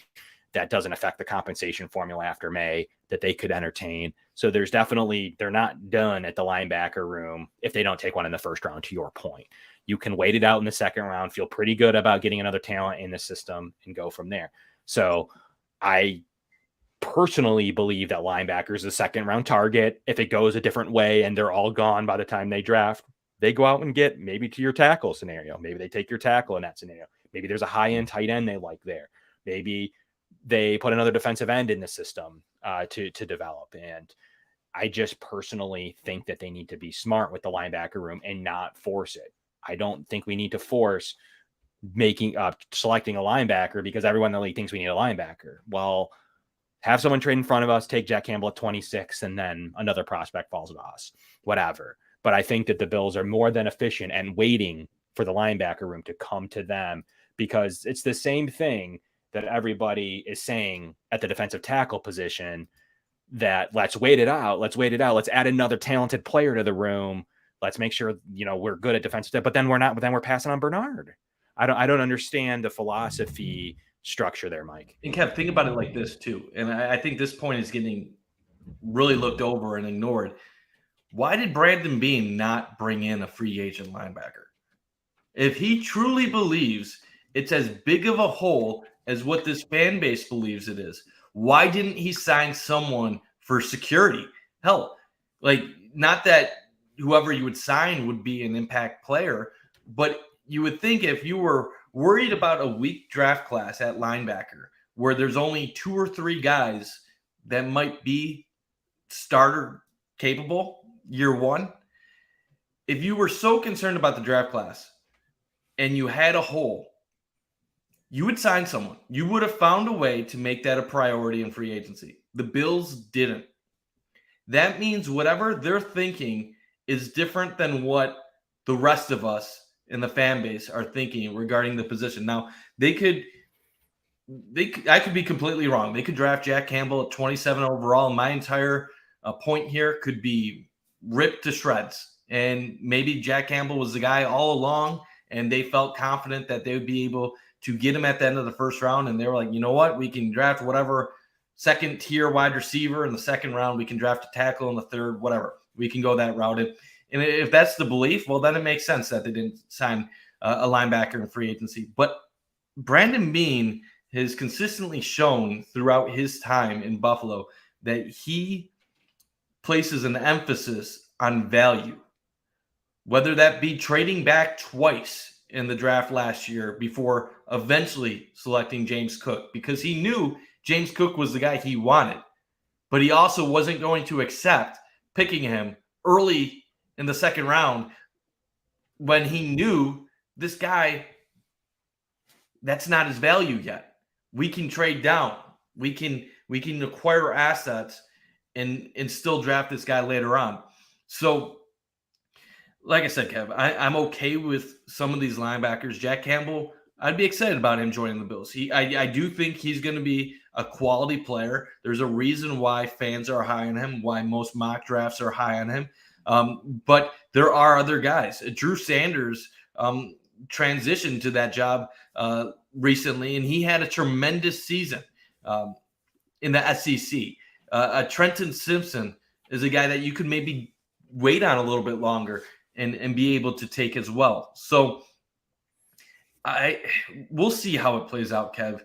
that doesn't affect the compensation formula after May that they could entertain. So there's definitely, they're not done at the linebacker room if they don't take one in the first round, to your point. You can wait it out in the second round, feel pretty good about getting another talent in the system, and go from there. So I personally believe that linebacker is a second round target. If it goes a different way and they're all gone by the time they draft, they go out and get maybe to your tackle scenario. Maybe they take your tackle in that scenario. Maybe there's a high end tight end they like there. Maybe they put another defensive end in the system to develop. And I just personally think that they need to be smart with the linebacker room and not force it. I don't think we need to force selecting a linebacker because everyone in the league thinks we need a linebacker. Well, have someone trade in front of us, take Jack Campbell at 26, and then another prospect falls to us, whatever. But I think that the Bills are more than efficient and waiting for the linebacker room to come to them, because it's the same thing that everybody is saying at the defensive tackle position, that let's wait it out. Let's add another talented player to the room. Let's make sure, we're good at defensive, but then we're not, but then we're passing on Bernard. I don't understand the philosophy structure there, Mike. And Kev, think about it like this too. And I think this point is getting really looked over and ignored. Why did Brandon Beane not bring in a free agent linebacker? If he truly believes it's as big of a hole as what this fan base believes it is, why didn't he sign someone for security? Hell, not that whoever you would sign would be an impact player, but you would think if you were worried about a weak draft class at linebacker where there's only 2 or 3 guys that might be starter capable year one, if you were so concerned about the draft class and you had a hole, you would sign someone. You would have found a way to make that a priority in free agency. The Bills didn't. That means whatever they're thinking is different than what the rest of us in the fan base are thinking regarding the position. Now, I could be completely wrong. They could draft Jack Campbell at 27 overall, and my entire point here could be ripped to shreds. And maybe Jack Campbell was the guy all along, and they felt confident that they would be able to get him at the end of the first round. And they were like, you know what? We can draft whatever second tier wide receiver in the second round. We can draft a tackle in the third, whatever. We can go that route. And if that's the belief, well, then it makes sense that they didn't sign a linebacker in free agency. But Brandon Beane has consistently shown throughout his time in Buffalo that he places an emphasis on value, whether that be trading back twice in the draft last year before eventually selecting James Cook, because he knew James Cook was the guy he wanted, but he also wasn't going to accept picking him early in the second round when he knew this guy, that's not his value yet. We can trade down. We can acquire assets and still draft this guy later on. So, like I said, Kev, I'm okay with some of these linebackers. Jack Campbell, I'd be excited about him joining the Bills. I do think he's going to be a quality player. There's a reason why fans are high on him, why most mock drafts are high on him. But there are other guys. Drew Sanders transitioned to that job recently, and he had a tremendous season in the SEC. Trenton Simpson is a guy that you could maybe wait on a little bit longer and be able to take as well. So we'll see how it plays out, Kev.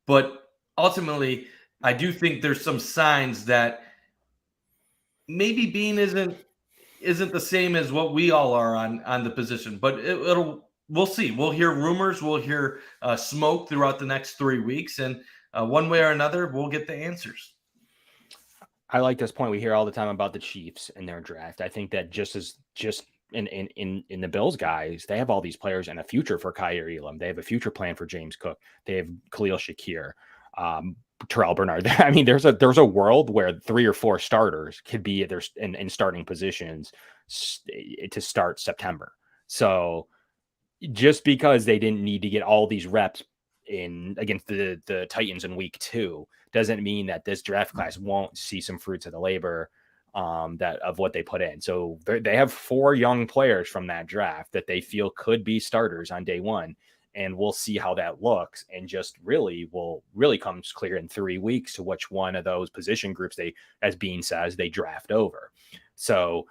But ultimately, I do think there's some signs that maybe Beane isn't the same as what we all are on the position. But we'll see. We'll hear rumors. We'll hear smoke throughout the next 3 weeks. And one way or another, we'll get the answers. I like this point. We hear all the time about the Chiefs and their draft. I think that just in the Bills guys, they have all these players and a future for Kyer Elam. They have a future plan for James Cook. They have Khalil Shakir, Terrell Bernard. I mean, there's a world where 3 or 4 starters could be in starting positions to start September. So just because they didn't need to get all these reps in against the Titans in week 2 doesn't mean that this draft class won't see some fruits of the labor that of what they put in. So they have 4 young players from that draft that they feel could be starters on day one. And we'll see how that looks, and just really comes clear in 3 weeks to which one of those position groups they, as Beane says, they draft over. So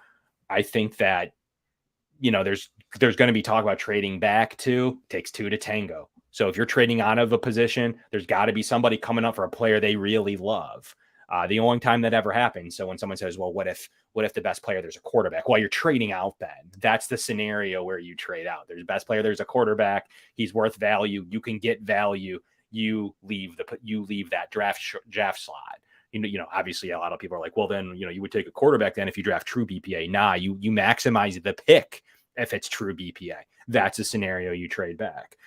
I think that, there's going to be talk about trading back to, takes 2 to tango. So if you're trading out of a position, there's got to be somebody coming up for a player they really love. The only time that ever happens. So when someone says, well, what if the best player, there's a quarterback? Well, you're trading out then. That's the scenario where you trade out. There's a best player, there's a quarterback. He's worth value. You can get value. You leave that draft slot. Obviously a lot of people are like, well, then, you would take a quarterback then if you draft true BPA. Nah, you maximize the pick if it's true BPA. That's a scenario you trade back.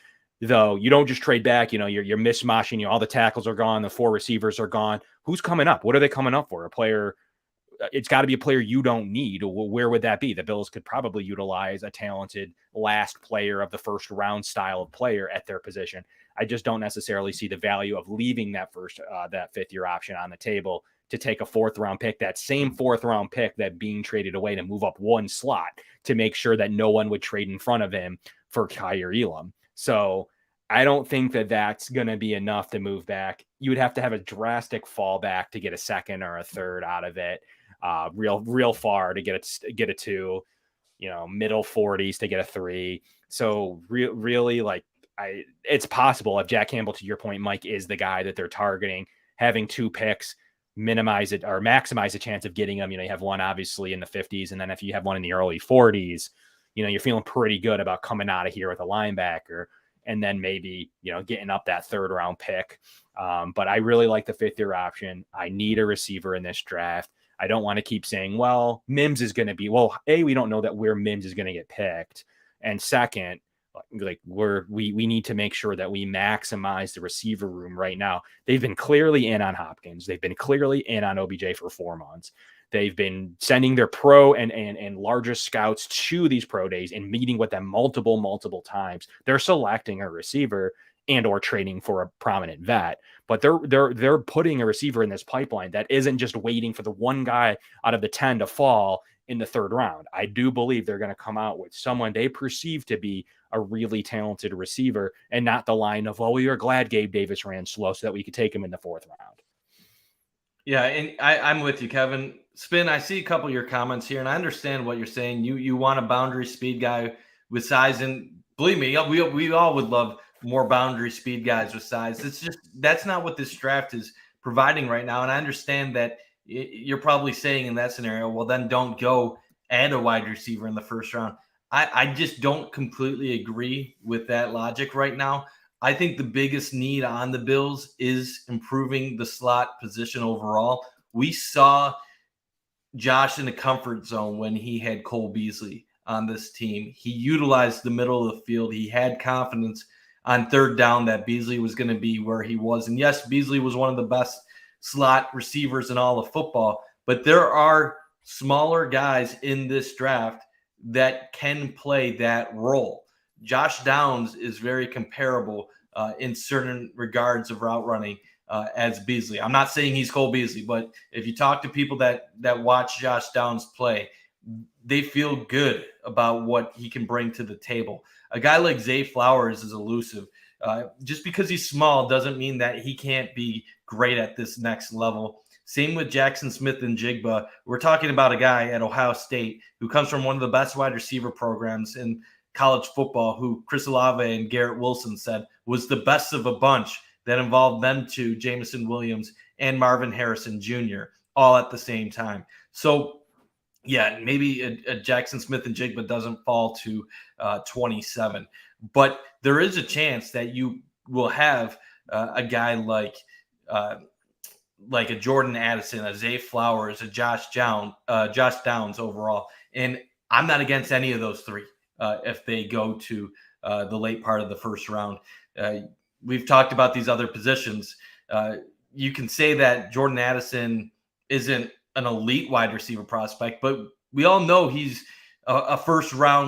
Though you don't just trade back, you're mishmashing, all the tackles are gone, the 4 receivers are gone. Who's coming up? What are they coming up for? A player, it's got to be a player you don't need. Where would that be? The Bills could probably utilize a talented last player of the first round style of player at their position. I just don't necessarily see the value of leaving that 5th year option on the table to take a 4th round pick, that same 4th round pick that being traded away to move up 1 slot to make sure that no one would trade in front of him for Kaiir Elam. So I don't think that that's going to be enough to move back. You would have to have a drastic fallback to get a 2nd or a 3rd out of it, real far to get a 2, middle 40s to get a 3. So really, it's possible if Jack Campbell, to your point, Mike, is the guy that they're targeting, having 2 picks, minimize it or maximize the chance of getting them. You have one obviously in the 50s, and then if you have one in the early 40s, you're feeling pretty good about coming out of here with a linebacker, and then maybe, getting up that 3rd round pick. But I really like the 5th year option. I need a receiver in this draft. I don't want to keep saying, well, Mims is going to be, we don't know that where Mims is going to get picked. And second, we need to make sure that we maximize the receiver room right now. They've been clearly in on Hopkins. They've been clearly in on OBJ for 4 months. They've been sending their pro and largest scouts to these pro days and meeting with them multiple times. They're selecting a receiver and or trading for a prominent vet, but they're putting a receiver in this pipeline that isn't just waiting for the one guy out of the 10 to fall in the 3rd round. I do believe they're going to come out with someone they perceive to be a really talented receiver, and not the line of, we were glad Gabe Davis ran slow so that we could take him in the 4th round. Yeah, and I'm with you, Kevin. Spin, I see a couple of your comments here, and I understand what you're saying. You want a boundary speed guy with size, and believe me, we all would love more boundary speed guys with size. It's just that's not what this draft is providing right now, and I understand that you're probably saying in that scenario, well, then don't go add a wide receiver in the 1st round. I just don't completely agree with that logic right now. I think the biggest need on the Bills is improving the slot position overall. We saw Josh in the comfort zone when he had Cole Beasley on this team. He utilized the middle of the field. He had confidence on 3rd down that Beasley was going to be where he was. And yes, Beasley was one of the best slot receivers in all of football, but there are smaller guys in this draft that can play that role. Josh Downs is very comparable in certain regards of route running as Beasley. I'm not saying he's Cole Beasley, but if you talk to people that watch Josh Downs play, they feel good about what he can bring to the table. A guy like Zay Flowers is elusive. Just because he's small doesn't mean that he can't be great at this next level. Same with Jackson Smith and Jigba. We're talking about a guy at Ohio State who comes from one of the best wide receiver programs in college football, who Chris Olave and Garrett Wilson said was the best of a bunch that involved them two, Jameson Williams and Marvin Harrison Jr., all at the same time. So, yeah, maybe a Jackson Smith and Jigba doesn't fall to 27. But there is a chance that you will have a guy like a Jordan Addison, a Zay Flowers, a Josh Downs overall. And I'm not against any of those three if they go to the late part of the 1st round. We've talked about these other positions. You can say that Jordan Addison isn't an elite wide receiver prospect, but we all know he's a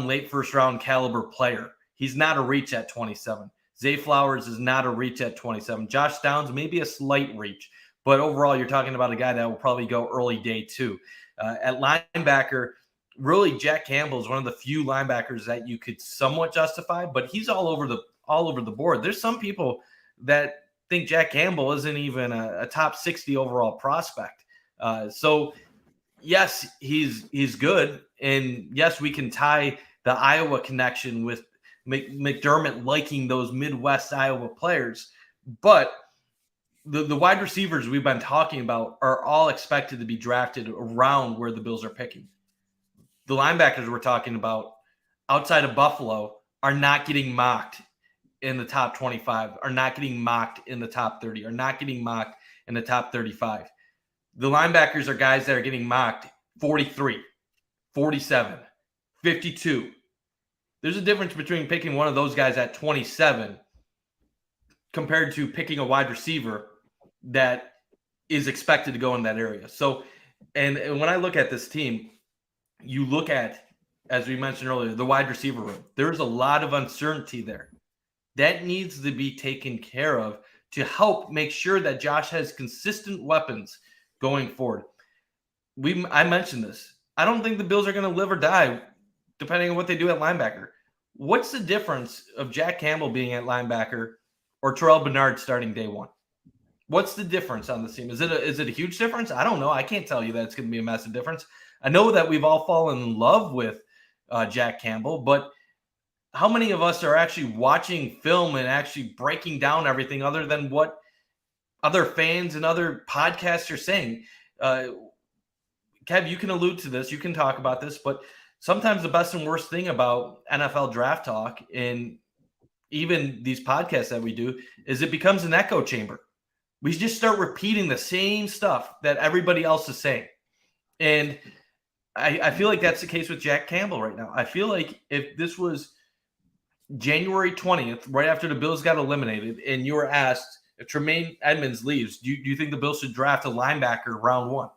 late first round caliber player. He's not a reach at 27. Zay Flowers is not a reach at 27. Josh Downs may be a slight reach, but overall you're talking about a guy that will probably go early day 2. At linebacker, really, Jack Campbell is one of the few linebackers that you could somewhat justify, but he's all over the board. There's some people that think Jack Campbell isn't even a top 60 overall prospect. So yes, he's good, and yes, we can tie the Iowa connection with McDermott liking those Midwest Iowa players, but the wide receivers we've been talking about are all expected to be drafted around where the Bills are picking. The linebackers we're talking about outside of Buffalo are not getting mocked in the top 25, are not getting mocked in the top 30, are not getting mocked in the top 35. The linebackers are guys that are getting mocked 43, 47, 52. There's a difference between picking one of those guys at 27 compared to picking a wide receiver that is expected to go in that area. So, and when I look at this team, you look at, as we mentioned earlier, the wide receiver room. There's a lot of uncertainty there. That needs to be taken care of to help make sure that Josh has consistent weapons going forward. I mentioned this. I don't think the Bills are going to live or die depending on what they do at linebacker. What's the difference of Jack Campbell being at linebacker or Terrell Bernard starting day one? What's the difference on the team? Is it a huge difference? I don't know. I can't tell you that it's going to be a massive difference. I know that we've all fallen in love with Jack Campbell, but how many of us are actually watching film and actually breaking down everything other than what other fans and other podcasts are saying? Kev, you can allude to this. You can talk about this, but sometimes the best and worst thing about NFL draft talk and even these podcasts that we do is it becomes an echo chamber. We just start repeating the same stuff that everybody else is saying. And I feel like that's the case with Jack Campbell right now. I feel like if this was January 20th, right after the Bills got eliminated, and you were asked if Tremaine Edmonds leaves, do you think the Bills should draft a linebacker round one?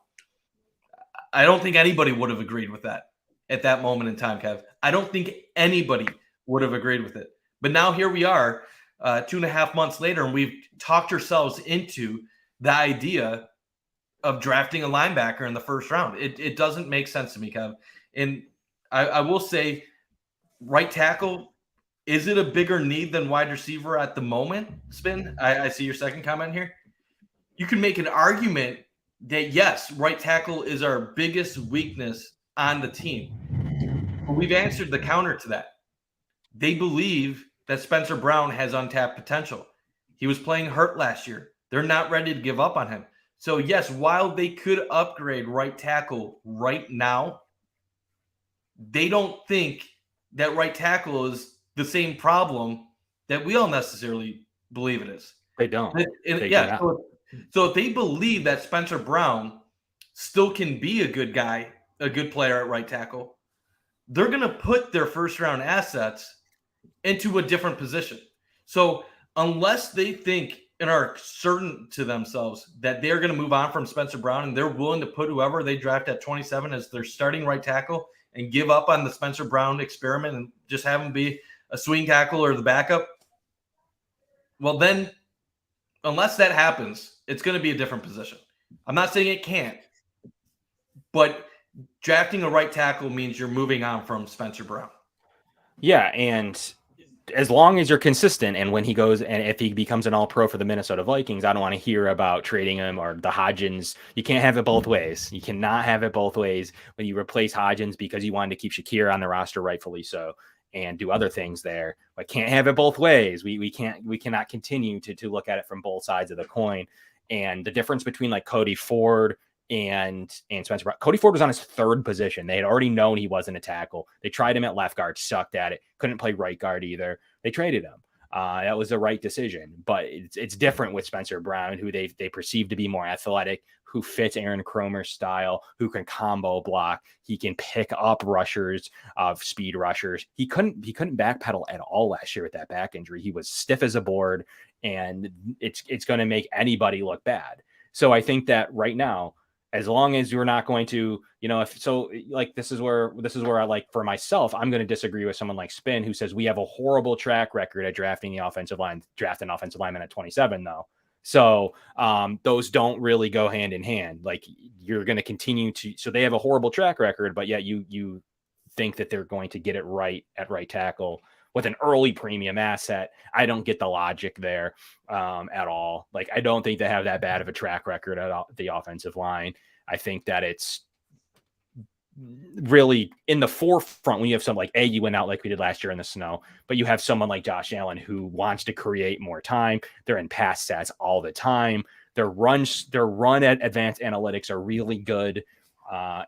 I don't think anybody would have agreed with that at that moment in time, Kev. I don't think anybody would have agreed with it. But now here we are 2.5 months later, and we've talked ourselves into the idea of drafting a linebacker in the first round. It doesn't make sense to me, Kev. And I will say right tackle, is it a bigger need than wide receiver at the moment, Spin? I see your second comment here. You can make an argument that, yes, right tackle is our biggest weakness on the team. But we've answered the counter to that. They believe that Spencer Brown has untapped potential. He was playing hurt last year. They're not ready to give up on him. So, yes, while they could upgrade right tackle right now, they don't think that right tackle is the same problem that we all necessarily believe it is. They don't. So if they believe that Spencer Brown still can be a good guy, a good player at right tackle, they're going to put their first-round assets into a different position. So unless they think and are certain to themselves that they're going to move on from Spencer Brown and they're willing to put whoever they draft at 27 as their starting right tackle and give up on the Spencer Brown experiment and just have him be a swing tackle or the backup, well then, unless that happens, it's going to be a different position. I'm not saying it can't, but drafting a right tackle means you're moving on from Spencer Brown. Yeah, and as long as you're consistent, and when he goes, and if he becomes an all-pro for the Minnesota Vikings, I don't want to hear about trading him or the Hodgins. You can't have it both ways. You cannot have it both ways when you replace Hodgins because you wanted to keep Shakir on the roster, rightfully so, and do other things there. But can't have it both ways. We cannot continue to look at it from both sides of the coin. And the difference between like Cody Ford and Spencer Brown. Cody Ford was on his third position. They had already known he wasn't a tackle. They tried him at left guard, sucked at it, couldn't play right guard either. They traded him. That was the right decision. But it's different with Spencer Brown, who they perceive to be more athletic, who fits Aaron Kromer's style, who can combo block. He can pick up rushers, speed rushers. He couldn't backpedal at all last year with that back injury. He was stiff as a board, and it's going to make anybody look bad. So I think that right now, as long as you're not going to, this is where I, like, for myself, I'm going to disagree with someone like Spin, who says we have a horrible track record at drafting offensive lineman at 27, though. So those don't really go hand in hand. Like you're going to continue to, so they have a horrible track record, but yet you think that they're going to get it right at right tackle with an early premium asset. I don't get the logic there at all. Like, I don't think they have that bad of a track record at the offensive line. I think that it's really in the forefront when you have some like you went out like we did last year in the snow, but you have someone like Josh Allen who wants to create more time. They're in pass stats all the time. Their run at advanced analytics are really good.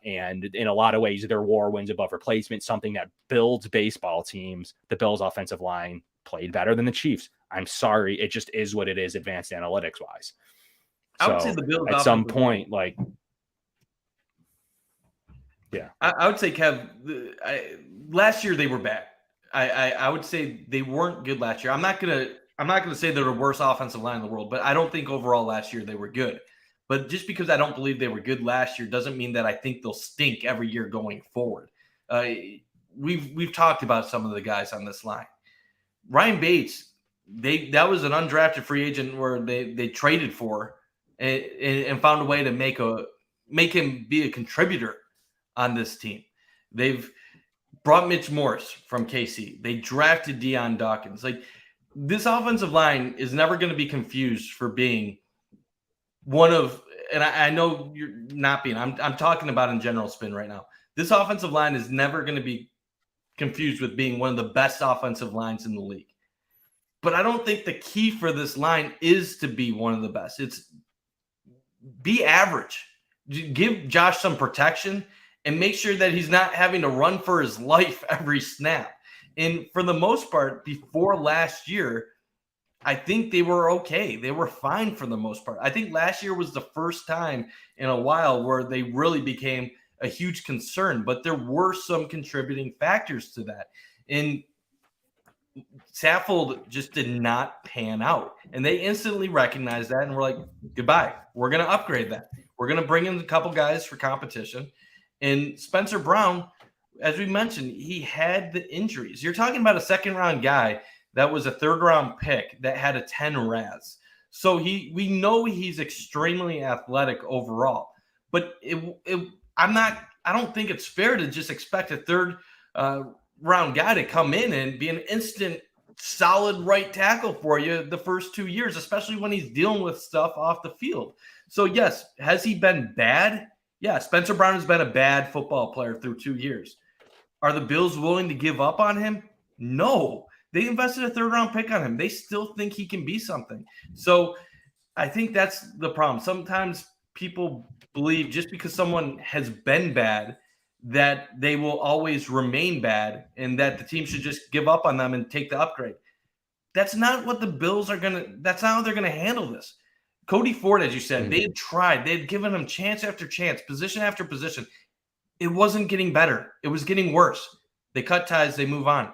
And in a lot of ways, their WAR wins above replacement, something that builds baseball teams. The Bills offensive line played better than the Chiefs. I'm sorry. It just is what it is, advanced analytics wise. I would say the Bills at some point, like, yeah, I would say, Kev, last year they were bad. I would say they weren't good last year. I'm not gonna say they're the worst offensive line in the world, but I don't think overall last year they were good. But just because I don't believe they were good last year doesn't mean that I think they'll stink every year going forward. We've talked about some of the guys on this line. Ryan Bates, that was an undrafted free agent where they traded for and found a way to make him be a contributor on this team. They've brought Mitch Morse from KC. They drafted Deion Dawkins. Like, this offensive line is never going to be confused for being one of, and I know you're not being, I'm talking about in general spin right now. This offensive line is never going to be confused with being one of the best offensive lines in the league. But I don't think the key for this line is to be one of the best. It's be average. Give Josh some protection and make sure that he's not having to run for his life every snap. And for the most part, before last year, I think they were okay. They were fine for the most part. I think last year was the first time in a while where they really became a huge concern, but there were some contributing factors to that. And Saffold just did not pan out. And they instantly recognized that and were like, goodbye. We're going to upgrade that. We're going to bring in a couple guys for competition. And Spencer Brown, as we mentioned, he had the injuries. You're talking about a second-round guy that was a third-round pick that had a 10 RAS. So we know he's extremely athletic overall. But I don't think it's fair to just expect a third-round guy to come in and be an instant solid right tackle for you the first 2 years, especially when he's dealing with stuff off the field. So, yes, has he been bad? Yeah, Spencer Brown has been a bad football player through 2 years. Are the Bills willing to give up on him? No. They invested a third-round pick on him. They still think he can be something. So I think that's the problem. Sometimes people believe just because someone has been bad that they will always remain bad and that the team should just give up on them and take the upgrade. That's not what the Bills are going to – that's not how they're going to handle this. Cody Ford, as you said, they had tried. They had given him chance after chance, position after position. It wasn't getting better. It was getting worse. They cut ties. They move on.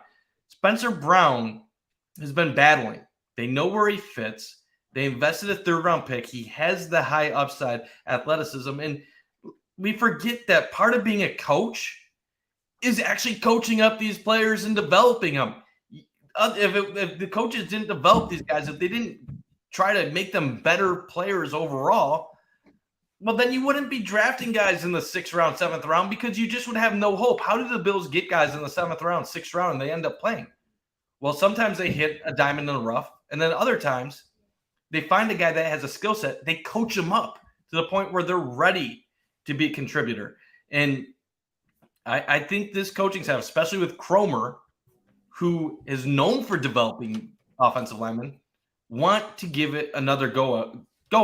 Spencer Brown has been battling. They know where he fits. They invested a third-round pick. He has the high upside athleticism. And we forget that part of being a coach is actually coaching up these players and developing them. If the coaches didn't develop these guys, if they didn't try to make them better players overall, well, then you wouldn't be drafting guys in the 6th round, 7th round, because you just would have no hope. How do the Bills get guys in the 7th round, 6th round, and they end up playing? Well, sometimes they hit a diamond in the rough, and then other times they find a guy that has a skill set. They coach him up to the point where they're ready to be a contributor. And I think this coaching staff, especially with Cromer, who is known for developing offensive linemen, want to give it another go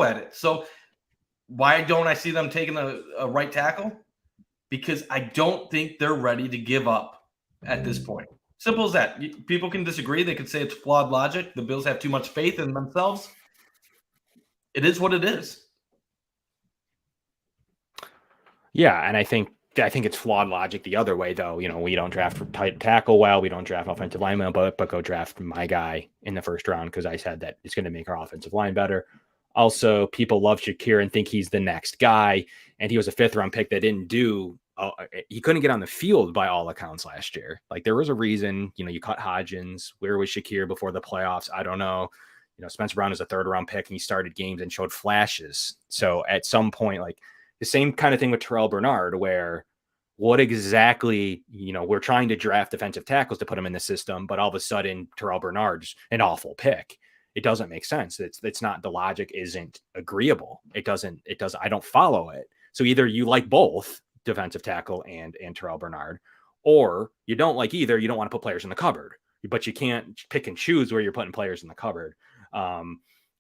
at it. So why don't I see them taking a right tackle? Because I don't think they're ready to give up at this point. Simple as that. People can disagree. They could say it's flawed logic. The Bills have too much faith in themselves. It is what it is. Yeah, and I think it's flawed logic the other way, though. You know, we don't draft tight tackle well. We don't draft offensive lineman, but go draft my guy in the 1st round because I said that it's going to make our offensive line better. Also, people love Shakir and think he's the next guy, and he was a 5th-round pick that didn't do he couldn't get on the field by all accounts last year. Like, there was a reason, you cut Hodgins. Where was Shakir before the playoffs? I don't know. Spencer Brown is a 3rd round pick and he started games and showed flashes. So at some point, like the same kind of thing with Terrell Bernard, where what exactly, we're trying to draft defensive tackles to put them in the system, but all of a sudden Terrell Bernard's an awful pick. It doesn't make sense. It's not, the logic isn't agreeable. It doesn't, I don't follow it. So either you like both defensive tackle and Terrell Bernard, or you don't like either. You don't want to put players in the cupboard, but you can't pick and choose where you're putting players in the cupboard.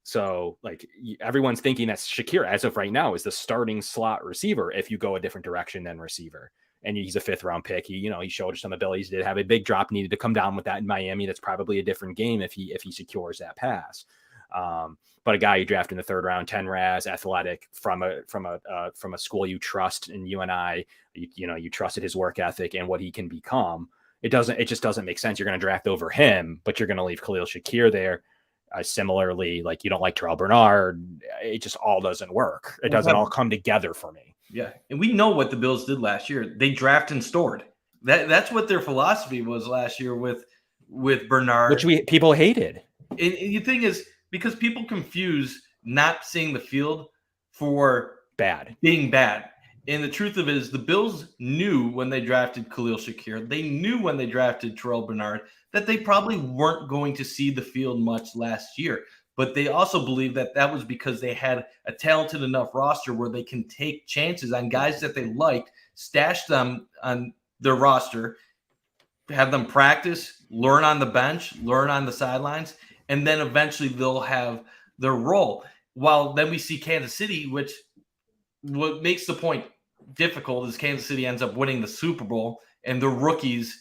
So like everyone's thinking that Shakir, as of right now, is the starting slot receiver if you go a different direction than receiver. And he's a 5th round pick. He showed some abilities, did have a big drop, needed to come down with that in Miami. That's probably a different game if he secures that pass. But a guy you draft in the 3rd round, 10 RAS, athletic, from a school you trust in UNI, you trusted his work ethic and what he can become. It just doesn't make sense. You're going to draft over him, but you're going to leave Khalil Shakir there. Similarly, like you don't like Terrell Bernard. It just all doesn't work. It doesn't all come together for me. Yeah. And we know what the Bills did last year. They draft and stored. That's what their philosophy was last year with Bernard. Which people hated. And the thing is, because people confuse not seeing the field for being bad. And the truth of it is the Bills knew when they drafted Khalil Shakir, they knew when they drafted Terrell Bernard that they probably weren't going to see the field much last year. But they also believe that was because they had a talented enough roster where they can take chances on guys that they liked, stash them on their roster, have them practice, learn on the bench, learn on the sidelines, and then eventually they'll have their role. While then we see Kansas City, which what makes the point difficult is Kansas City ends up winning the Super Bowl, and the rookies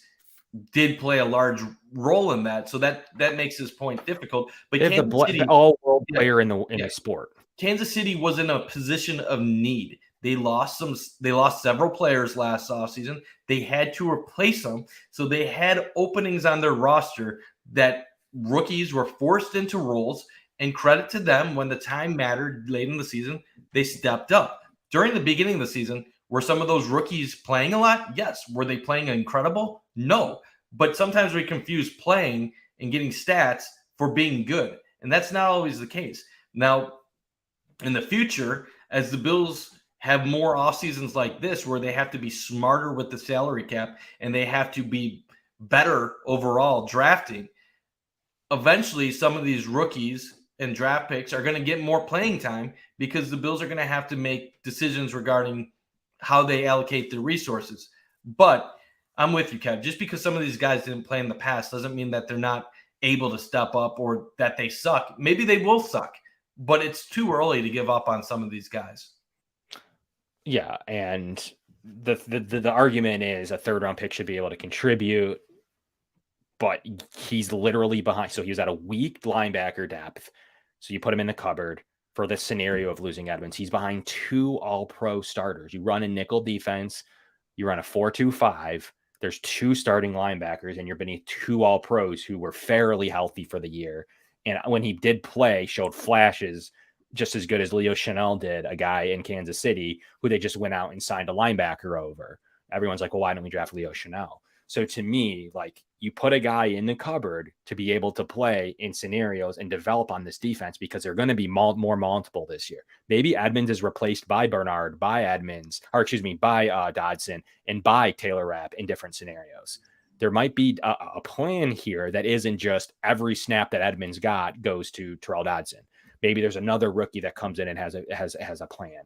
did play a large role in that. So that makes this point difficult. But the all-world player in the sport. Kansas City was in a position of need. They lost several players last offseason. They had to replace them. So they had openings on their roster that rookies were forced into roles, and credit to them, when the time mattered late in the season, they stepped up. During the beginning of the season, were some of those rookies playing a lot? Yes. Were they playing incredible? No. But sometimes we confuse playing and getting stats for being good, and that's not always the case. Now, in the future, as the Bills have more off seasons like this where they have to be smarter with the salary cap and they have to be better overall drafting, eventually some of these rookies and draft picks are going to get more playing time because the Bills are going to have to make decisions regarding how they allocate their resources. But I'm with you, Kev. Just because some of these guys didn't play in the past doesn't mean that they're not able to step up or that they suck. Maybe they will suck, but it's too early to give up on some of these guys. Yeah, and the argument is a 3rd round pick should be able to contribute, but he's literally behind. So he was at a weak linebacker depth. So you put him in the cupboard for this scenario of losing Edmonds. He's behind 2 all-pro starters. You run a nickel defense. You run a 4-2-5. There's 2 starting linebackers, and you're beneath 2 all-pros who were fairly healthy for the year. And when he did play, showed flashes just as good as Leo Chanel did, a guy in Kansas City who they just went out and signed a linebacker over. Everyone's like, well, why don't we draft Leo Chanel? So to me, like, you put a guy in the cupboard to be able to play in scenarios and develop on this defense because they're going to be more multiple this year. Maybe Edmonds is replaced by Bernard, by Dodson, and by Taylor Rapp in different scenarios. There might be a plan here that isn't just every snap that Edmonds got goes to Terrell Dodson. Maybe there's another rookie that comes in and has a plan.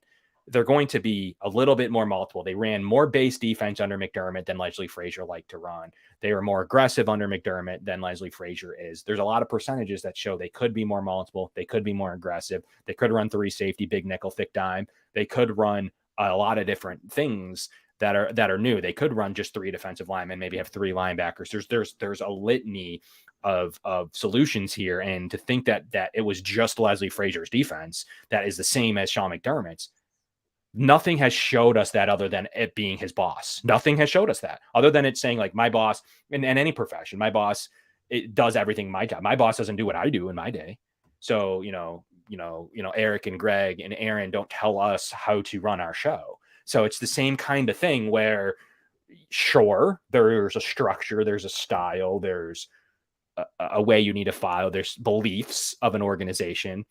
They're going to be a little bit more multiple. They ran more base defense under McDermott than Leslie Frazier liked to run. They were more aggressive under McDermott than Leslie Frazier is. There's a lot of percentages that show they could be more multiple. They could be more aggressive. They could run 3 safety, big nickel, thick dime. They could run a lot of different things that are new. They could run just 3 defensive linemen, maybe have 3 linebackers. There's a litany of solutions here. And to think that it was just Leslie Frazier's defense that is the same as Sean McDermott's, nothing has showed us that other than it being his boss. Nothing has showed us that other than it saying like my boss in any profession, my boss, it does everything my job. My boss doesn't do what I do in my day. So, Eric and Greg and Aaron don't tell us how to run our show. So it's the same kind of thing where sure, there's a structure, there's a style, there's a way you need to follow. There's beliefs of an organization.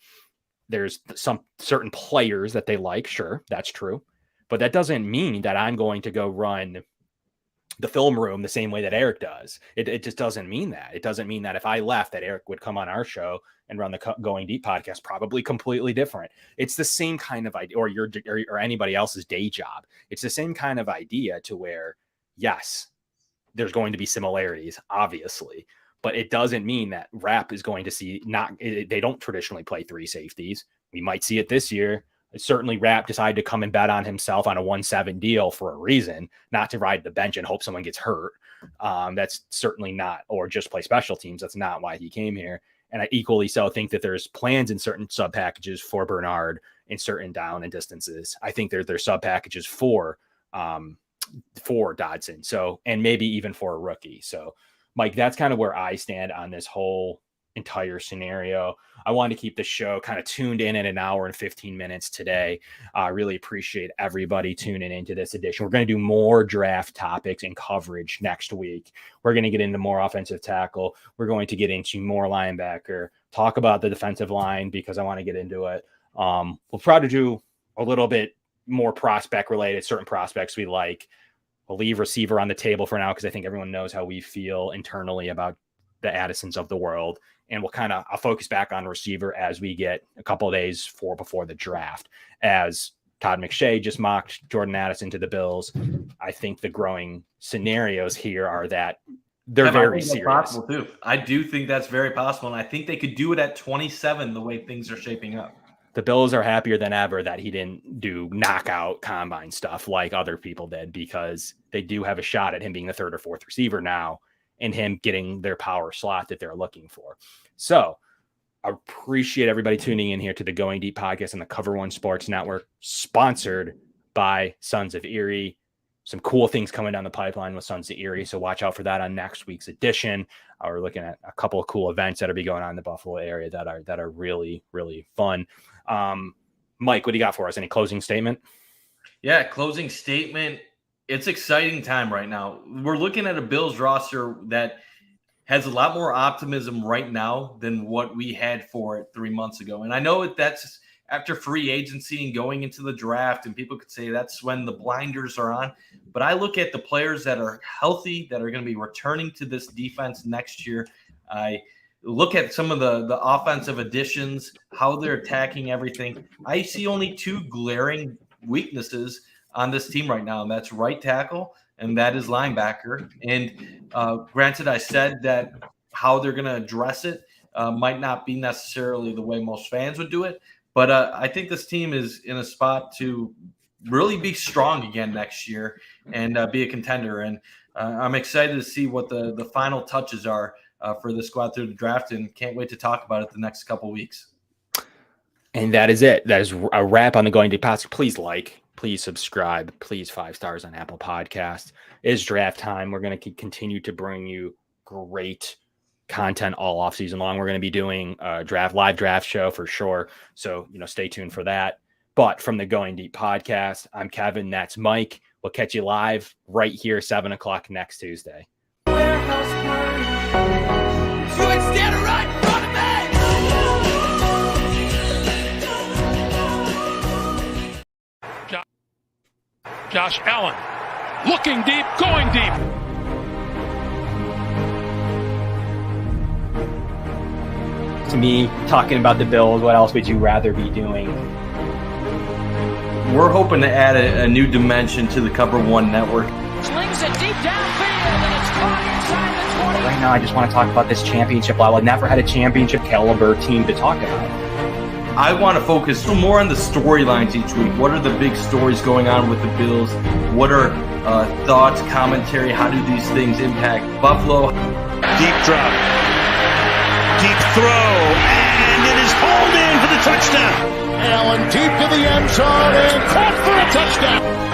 There's some certain players that they like. Sure, that's true. But that doesn't mean that I'm going to go run the film room the same way that Eric does. It just doesn't mean that. It doesn't mean that if I left that Eric would come on our show and run the Going Deep podcast, probably completely different. It's the same kind of idea, or anybody else's day job. It's the same kind of idea to where, yes, there's going to be similarities, obviously, but it doesn't mean that Rap is going to see they don't traditionally play 3 safeties. We might see it this year. Certainly Rap decided to come and bet on himself on a 1-7 deal for a reason, not to ride the bench and hope someone gets hurt. That's certainly not, or just play special teams. That's not why he came here. And I equally so think that there's plans in certain sub packages for Bernard in certain down and distances. I think there's sub packages for Dodson. So, and maybe even for a rookie. So Mike, that's kind of where I stand on this whole entire scenario. I wanted to keep the show kind of tuned in at an hour and 15 minutes today. I really appreciate everybody tuning into this edition. We're going to do more draft topics and coverage next week. We're going to get into more offensive tackle. We're going to get into more linebacker, talk about the defensive line because I want to get into it. We'll try to do a little bit more prospect related, certain prospects we like. We'll leave receiver on the table for now because I think everyone knows how we feel internally about the Addisons of the world. And I'll focus back on receiver as we get a couple of days before the draft. As Todd McShay just mocked Jordan Addison to the Bills, I think the growing scenarios here are that they're very serious. Possible too. I do think that's very possible. And I think they could do it at 27 the way things are shaping up. The Bills are happier than ever that he didn't do knockout combine stuff like other people did, because they do have a shot at him being the 3rd or 4th receiver now and him getting their power slot that they're looking for. So I appreciate everybody tuning in here to the Going Deep podcast on the Cover One Sports Network, sponsored by Sons of Erie. Some cool things coming down the pipeline with Sons of Erie, so watch out for that on next week's edition. We're looking at a couple of cool events that'll be going on in the Buffalo area that are really, really fun. Mike, what do you got for us? Any closing statement? Yeah, closing statement. It's exciting time right now. We're looking at a Bills roster that has a lot more optimism right now than what we had for it 3 months ago. And I know that's after free agency and going into the draft, and people could say that's when the blinders are on. But I look at the players that are healthy, that are going to be returning to this defense next year. I look at some of the offensive additions, how they're attacking everything. I see only 2 glaring weaknesses on this team right now, and that's right tackle and that is linebacker. And granted, I said that how they're going to address it might not be necessarily the way most fans would do it, but I think this team is in a spot to really be strong again next year and be a contender. And I'm excited to see what the final touches are for the squad through the draft, and can't wait to talk about it the next couple weeks. And that is it. That is a wrap on the Going Deep podcast. Please subscribe. Please 5 stars on Apple Podcasts. It is draft time. We're going to continue to bring you great content all off season long. We're going to be doing a live draft show for sure. So, stay tuned for that. But from the Going Deep podcast, I'm Kevin. That's Mike. We'll catch you live right here, 7:00 next Tuesday. Josh Allen, looking deep, going deep. To me, talking about the Bills, what else would you rather be doing? We're hoping to add a new dimension to the Cover One network. Slings it deep downfield, and it's caught inside the 20. Right now, I just want to talk about this championship level. I've never had a championship caliber team to talk about. I want to focus more on the storylines each week. What are the big stories going on with the Bills? What are thoughts, commentary? How do these things impact Buffalo? Deep drop. Deep throw. And it is hauled in for the touchdown. Allen deep to the end zone and caught for a touchdown.